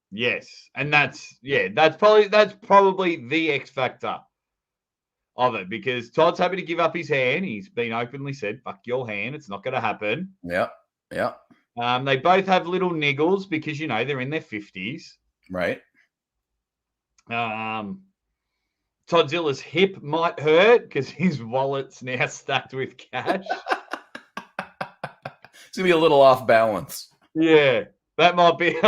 Yes, and that's probably the X factor of it, because Todd's happy to give up his hand. He's been openly said, "Fuck your hand, it's not going to happen." Yeah. They both have little niggles because they're in their 50s. Right. Todzilla's hip might hurt because his wallet's now stacked with cash. It's gonna be a little off balance. Yeah, that might be.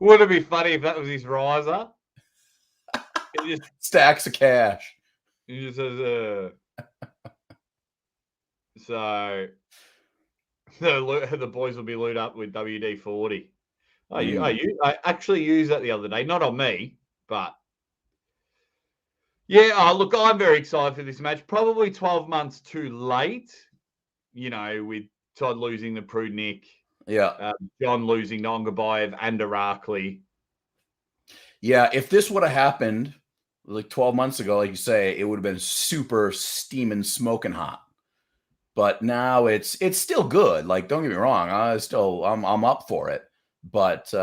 Would it be funny if that was his riser? He just stacks of cash. He just says, So the boys will be looted up with WD-40. I actually used that the other day, not on me, but yeah. Look, I'm very excited for this match. Probably 12 months too late, with Todd losing to Prudnik. Yeah. John losing to Ongabayev and Irakli. Yeah, if this would have happened like 12 months ago, like you say, it would have been super steaming, smoking hot. But now it's still good. Like, don't get me wrong, I'm up for it. But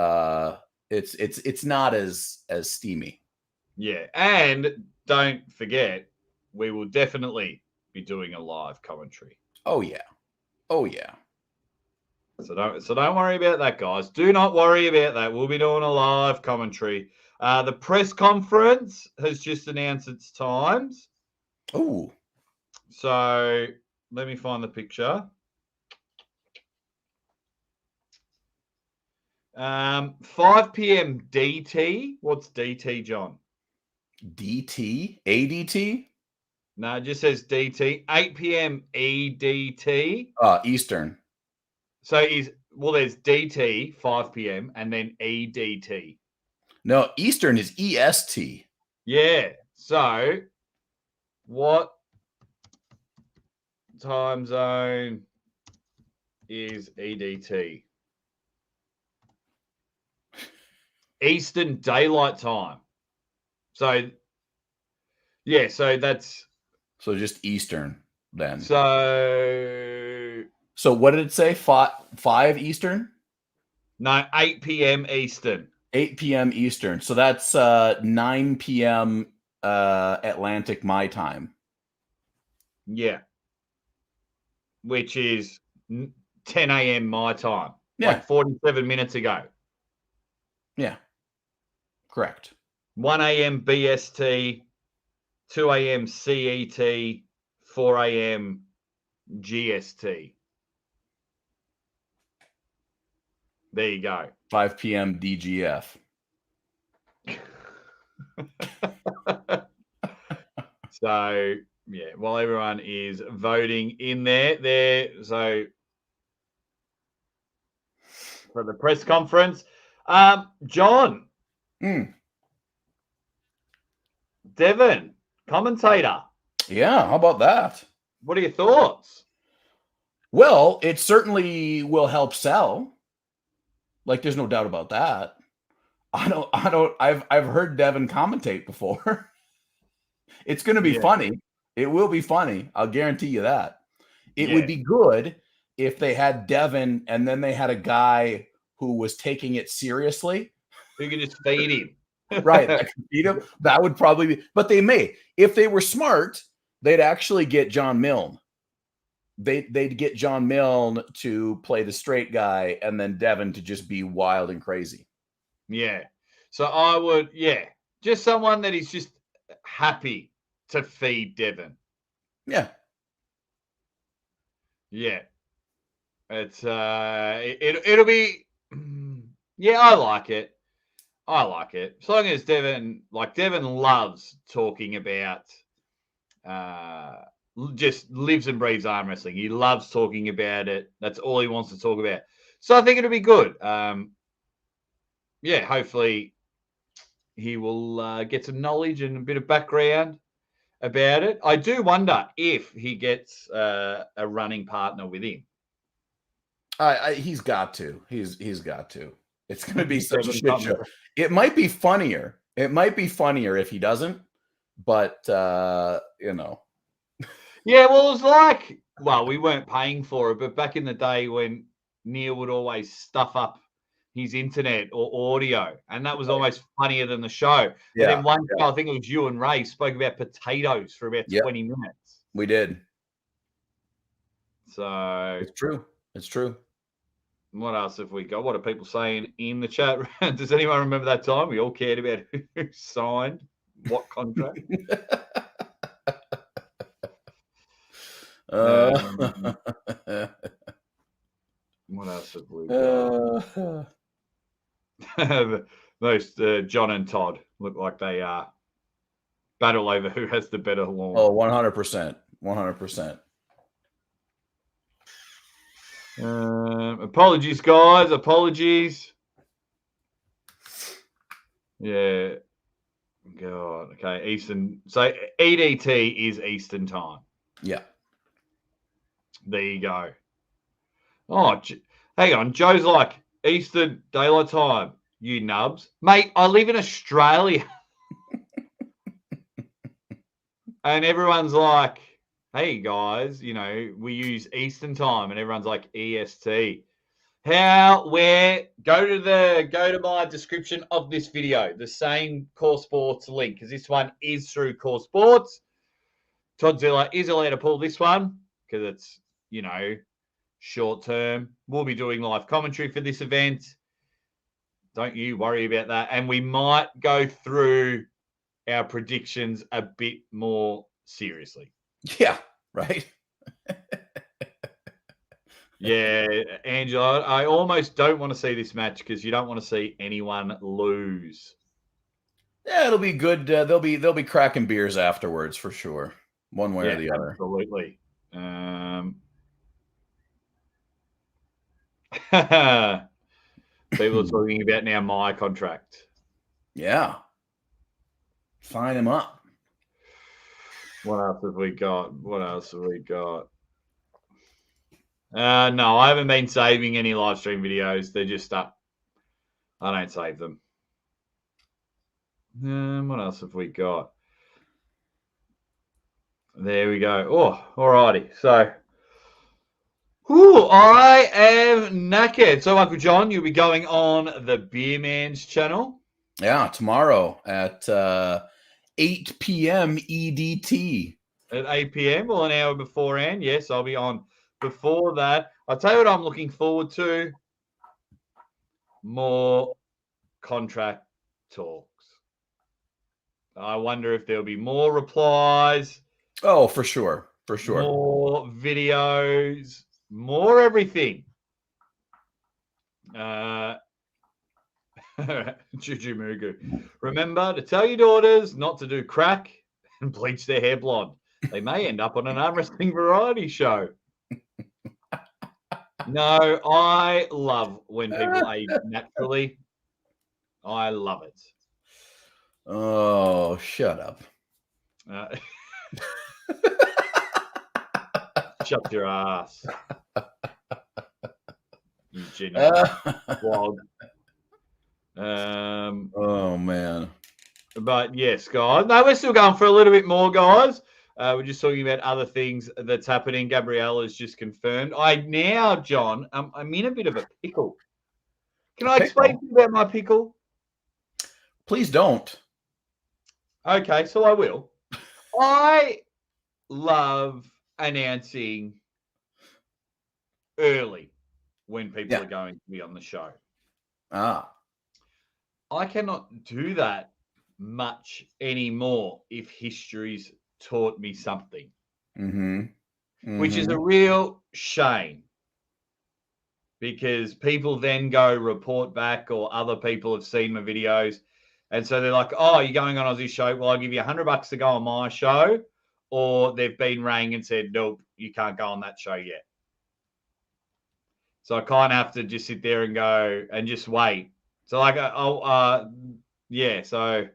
it's not as steamy. Yeah, and don't forget, we will definitely be doing a live commentary. Oh yeah. Oh yeah. So don't worry about that, guys. Do not worry about that. We'll be doing a live commentary. The press conference has just announced its times. Oh. So let me find the picture. 5 p.m. DT. What's DT, John? DT? ADT? No, it just says DT. 8 p.m. EDT. Eastern. So there's DT 5 p.m. and then EDT. No, Eastern is EST. Yeah. So what time zone is EDT? Eastern Daylight Time. So yeah, so that's so just Eastern then. So what did it say? 5 Eastern? No, 8 p.m. Eastern. 8 p.m. Eastern. So that's 9 p.m. Atlantic my time. Yeah. Which is 10 a.m. my time. Yeah. Like 47 minutes ago. Yeah. Correct. 1 a.m. BST, 2 a.m. CET, 4 a.m. GST. There you go. 5 p.m. DGF. So, yeah, while everyone is voting in there. So, for the press conference, John. Devon, commentator. Yeah, how about that? What are your thoughts? Well, it certainly will help sell. Like, there's no doubt about that. I've heard Devon commentate before. It's going to be funny. It will be funny. I'll guarantee you that. It would be good if they had Devon and then they had a guy who was taking it seriously. Who can just feed him. Right. That could feed him. That would probably be, but they may. If they were smart, they'd actually get John Milne. They'd get John Milne to play the straight guy and then Devon to just be wild and crazy. Yeah. So I would, just someone that is just happy to feed Devon. Yeah. Yeah. It's it'll be I like it. I like it. As long as Devon loves talking about just lives and breathes arm wrestling. He loves talking about it. That's all he wants to talk about. So I think it'll be good. Hopefully he will get some knowledge and a bit of background about it. I do wonder if he gets a running partner with him. He's got to. He's got to. It's going to be such a shit show. It might be funnier. It might be funnier if he doesn't. But Yeah, well, it was like, we weren't paying for it, but back in the day when Neil would always stuff up his internet or audio, and that was almost funnier than the show. Yeah. And then one day, I think it was you and Ray spoke about potatoes for about 20 minutes. We did. So it's true. It's true. What else have we got? What are people saying in the chat? Does anyone remember that time we all cared about who signed what contract? What else have we got? Those John and Todd look like they battle over who has the better lawn. Oh, 100%. 100%. Apologies, guys. Apologies. Yeah. God. Okay. Eastern. So EDT is Eastern time. Yeah. There you go. Oh, hang on. Joe's like, Eastern Daylight Time, you nubs. Mate, I live in Australia. And everyone's like, hey, guys, we use Eastern Time. And everyone's like, EST. Go to my description of this video, the same Core Sports link, because this one is through Core Sports. Toddzilla is allowed to pull this one because it's, short term. We'll be doing live commentary for this event. Don't you worry about that. And we might go through our predictions a bit more seriously. Yeah, right. Yeah, Angela, I almost don't want to see this match because you don't want to see anyone lose. Yeah, it'll be good. They'll be cracking beers afterwards for sure, one way or the other. Absolutely. People are talking about now my contract. Yeah. Sign him up. What else have we got? No, I haven't been saving any live stream videos. They're just up. I don't save them. What else have we got? There we go. Oh, alrighty. So, I am knackered. So, Uncle John, you'll be going on the Beer Man's channel. Yeah, tomorrow at 8 p.m. EDT. At 8 p.m. Well, an hour beforehand. Yes, I'll be on before that. I'll tell you what I'm looking forward to. More contract talks. I wonder if there'll be more replies. Oh, for sure. For sure. More videos. More everything. Juju Mugu. Remember to tell your daughters not to do crack and bleach their hair blonde. They may end up on an arm wrestling variety show. No, I love when people age naturally. I love it. Oh, shut up. Shut your ass. You genuine vlog. Oh, man. But yes, guys. No, we're still going for a little bit more, guys. We're just talking about other things that's happening. Gabrielle has just confirmed. John, I'm in a bit of a pickle. Can I explain to you about my pickle? Please don't. Okay, so I will. I love announcing early when people are going to be on the show. I cannot do that much anymore if history's taught me something, which is a real shame because people then go report back or other people have seen my videos. And so they're like, oh, you're going on Aussie show. Well, I'll give you $100 to go on my show. Or they've been rang and said, nope, you can't go on that show yet. So I kind of have to just sit there and go and just wait. So so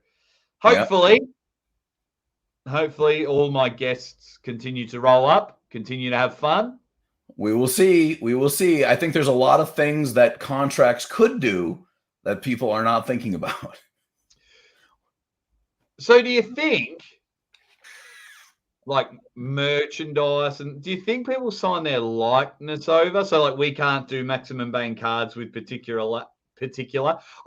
hopefully all my guests continue to roll up, continue to have fun. We will see. I think there's a lot of things that contracts could do that people are not thinking about. So do you think, like merchandise, and do you think people sign their likeness over? So like we can't do Maximum Bane cards with particular.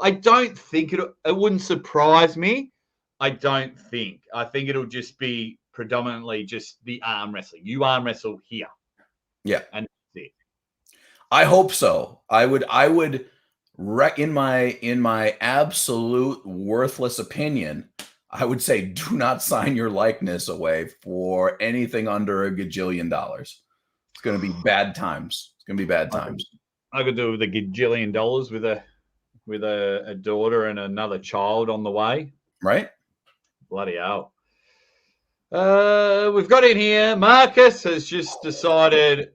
I don't think it wouldn't surprise me. I don't think. I think it'll just be predominantly just the arm wrestling. You arm wrestle here. Yeah. And that's it. I hope so. I would in my absolute worthless opinion, I would say do not sign your likeness away for anything under $1 gajillion. It's going to be bad times. I could do it with $1 gajillion with a daughter and another child on the way. Right? Bloody hell. We've got in here. Marcus has just decided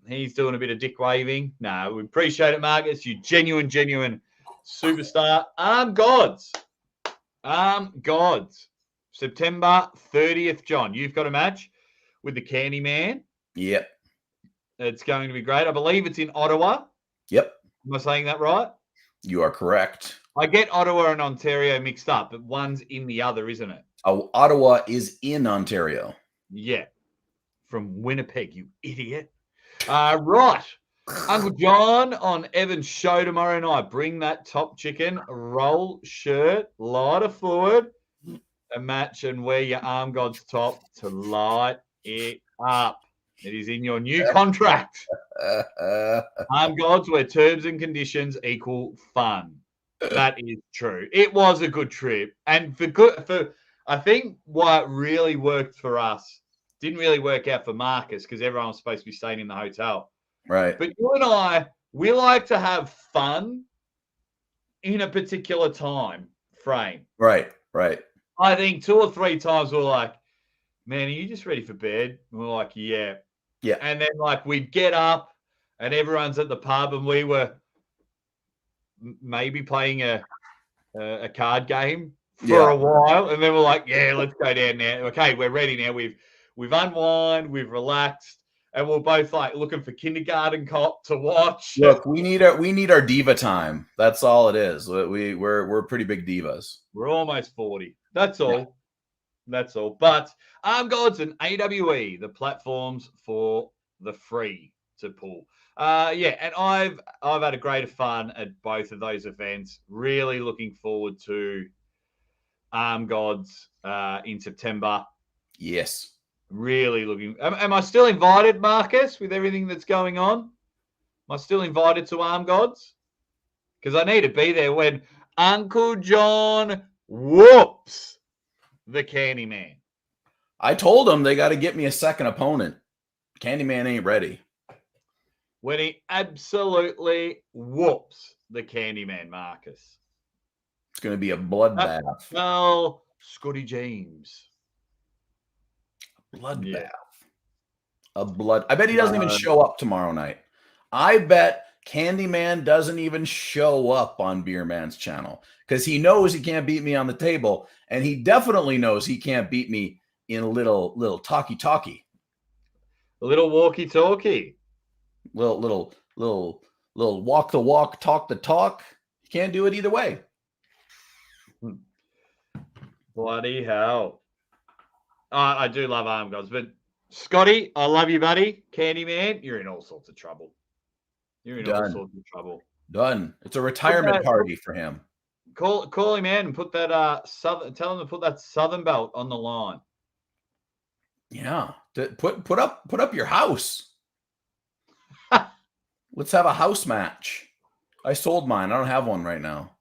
he's doing a bit of dick waving. No, we appreciate it, Marcus. You genuine superstar. Arm gods. September 30th, John. You've got a match with the Candyman. Yep. It's going to be great. I believe it's in Ottawa. Yep. Am I saying that right? You are correct. I get Ottawa and Ontario mixed up, but one's in the other, isn't it? Oh, Ottawa is in Ontario. Yeah. From Winnipeg, you idiot. Right. Uncle John on Evan's show tomorrow night. Bring that top chicken, roll shirt, light a fluid, a match, and wear your Arm Gods top to light it up. It is in your new contract. Arm Gods, where terms and conditions equal fun. That is true. It was a good trip, and I think what really worked for us didn't really work out for Marcus because everyone was supposed to be staying in the hotel. Right. But you and I, we like to have fun in a particular time frame. Right. Right. I think 2 or 3 times we're like, man, are you just ready for bed? And we're like, yeah. Yeah. And then like we'd get up and everyone's at the pub and we were maybe playing a card game for a while. And then we're like, yeah, let's go down now. Okay, we're ready now. We've unwind, we've relaxed. And we're both like looking for Kindergarten Cop to watch. Look, we need our diva time. That's all it is. We're pretty big divas. We're almost 40. That's all. Yeah. That's all. But Arm Gods and AWE, the platforms for the free to pull. And I've had a great fun at both of those events. Really looking forward to Arm Gods in September. Yes. Really looking. Am I still invited, Marcus, with everything that's going on? Am I still invited to Arm Gods? Because I need to be there when Uncle John whoops the Candyman. I told him they got to get me a second opponent. Candyman ain't ready. When he absolutely whoops the Candyman, Marcus. It's going to be a bloodbath. Well, Scotty James. Bloodbath. I bet he doesn't even show up tomorrow night. I bet Candyman doesn't even show up on Beer Man's channel because he knows he can't beat me on the table, and he definitely knows he can't beat me in a little talkie-talkie. A little walkie-talkie. Little walk the walk, talk the talk. You can't do it either way. Bloody hell. I do love Arm Gods, but Scotty, I love you, buddy. Candyman, you're in all sorts of trouble. You're in all sorts of trouble. Done. It's a retirement party for him. Call him in and put that tell him to put that Southern belt on the line. Yeah. Put up your house. Let's have a house match. I sold mine. I don't have one right now.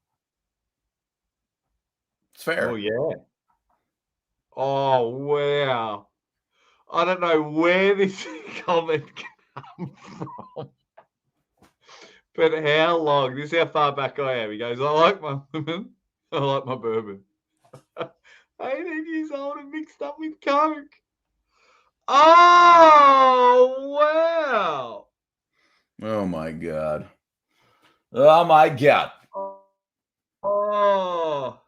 It's fair. Oh yeah. Oh, wow. I don't know where this comment came from. But how long? This is how far back I am. He goes, I like my women. I like my bourbon. 18 years old and mixed up with Coke. Oh, wow. Oh, my God. Oh, my God. Oh.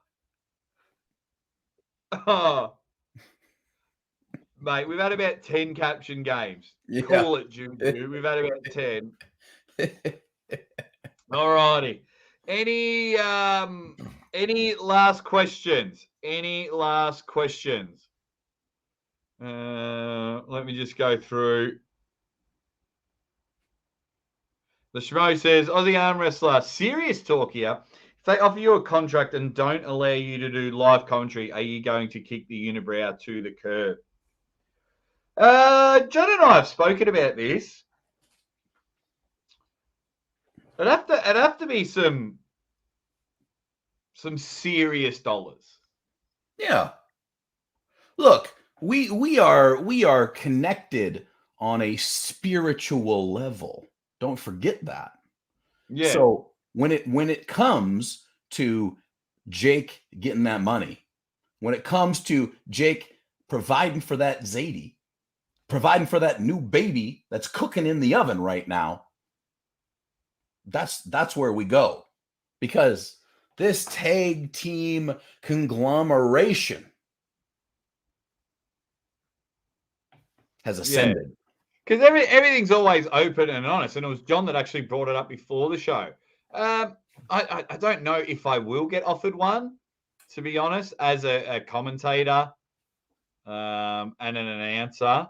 Mate, we've had about 10 caption games. Yeah. Call it, Juju. We've had about 10. All righty. Any last questions? Any last questions? Let me just go through. The Schmo says, Aussie arm wrestler, serious talk here. If they offer you a contract and don't allow you to do live commentary, are you going to kick the unibrow to the curb? John and I have spoken about this. It'd have to be some serious dollars. Yeah. Look, we are connected on a spiritual level. Don't forget that. Yeah. So when it comes to Jake getting that money, when it comes to Jake providing for that Zadie, providing for that new baby that's cooking in the oven right now, that's where we go. Because this tag team conglomeration has ascended. Because everything's always open and honest. And it was John that actually brought it up before the show. I don't know if I will get offered one, to be honest, as a commentator and an announcer.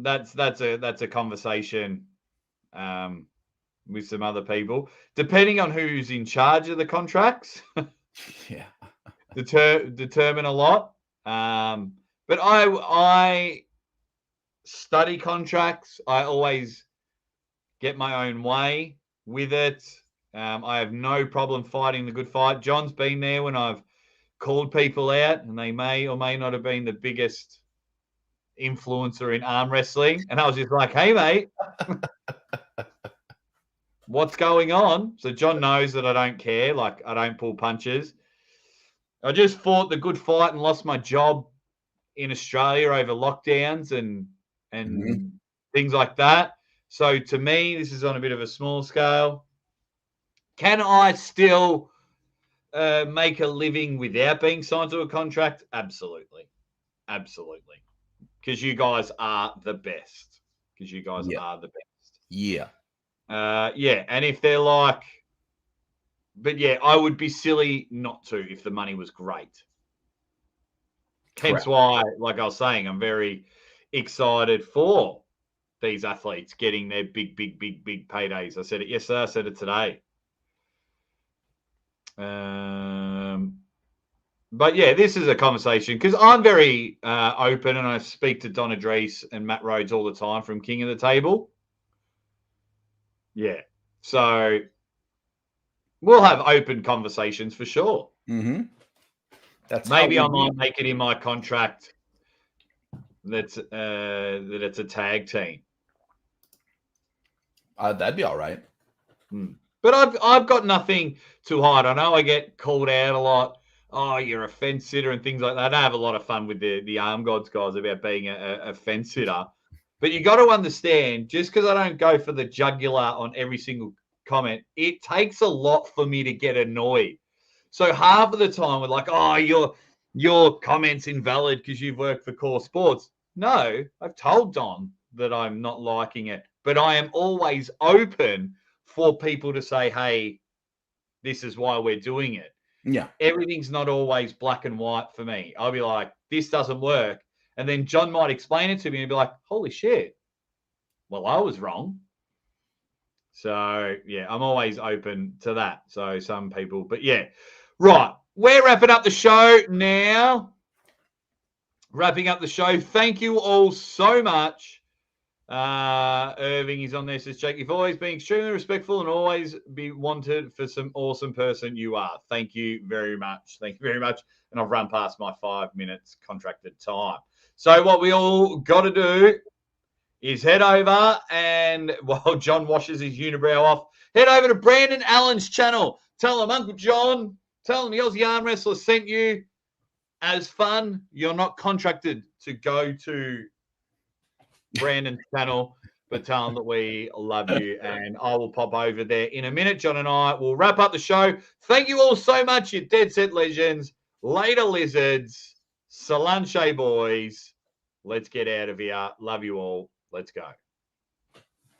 that's a conversation with some other people, depending on who's in charge of the contracts. Yeah, determine a lot. But I study contracts. I always get my own way with it. I have no problem fighting the good fight. John's been there when I've called people out, and they may or may not have been the biggest influencer in arm wrestling. And I was just like, hey, mate, what's going on? So John knows that I don't care. Like, I don't pull punches. I just fought the good fight and lost my job in Australia over lockdowns and things like that. So to me, this is on a bit of a small scale. Can I still make a living without being signed to a contract? Absolutely. Absolutely. Because you guys are the best. Because you guys are the best. Yeah. Yeah. And if they're like, but yeah, I would be silly not to if the money was great. Hence why, like I was saying, I'm very excited for these athletes getting their big paydays. I said it yesterday. I said it today. But yeah, this is a conversation because I'm very open, and I speak to Don Adrice and Matt Rhodes all the time from King of the Table. Yeah. So we'll have open conversations for sure. Mm-hmm. Maybe I might make it in my contract that it's a tag team. That'd be all right. But I've got nothing to hide. I know I get called out a lot. Oh, you're a fence sitter and things like that. I have a lot of fun with the Arm Gods guys about being a fence sitter. But you got to understand, just because I don't go for the jugular on every single comment, it takes a lot for me to get annoyed. So half of the time we're like, oh, your comment's invalid because you've worked for Core Sports. No, I've told Don that I'm not liking it. But I am always open for people to say, hey, this is why we're doing it. Yeah. Everything's not always black and white for me. I'll be like, this doesn't work. And then John might explain it to me and be like, holy shit. Well, I was wrong. So, yeah, I'm always open to that. So some people, but yeah. Right. We're wrapping up the show now. Wrapping up the show. Thank you all so much. Irving is on there, says, Jake, you've always been extremely respectful and always be wanted for some awesome person you are. Thank you very much. Thank you very much. And I've run past my 5 minutes contracted time. So what we all got to do is head over and, while John washes his unibrow off, head over to Brandon Allen's channel. Tell him Uncle John, tell him the Aussie Arm Wrestler sent you. As fun, you're not contracted to go to Brandon's channel, but tell him that we love you, and I will pop over there in a minute. John and I will wrap up the show. Thank you all so much, you Dead Set Legends. Later, Lizards. Salanche, boys. Let's get out of here. Love you all. Let's go.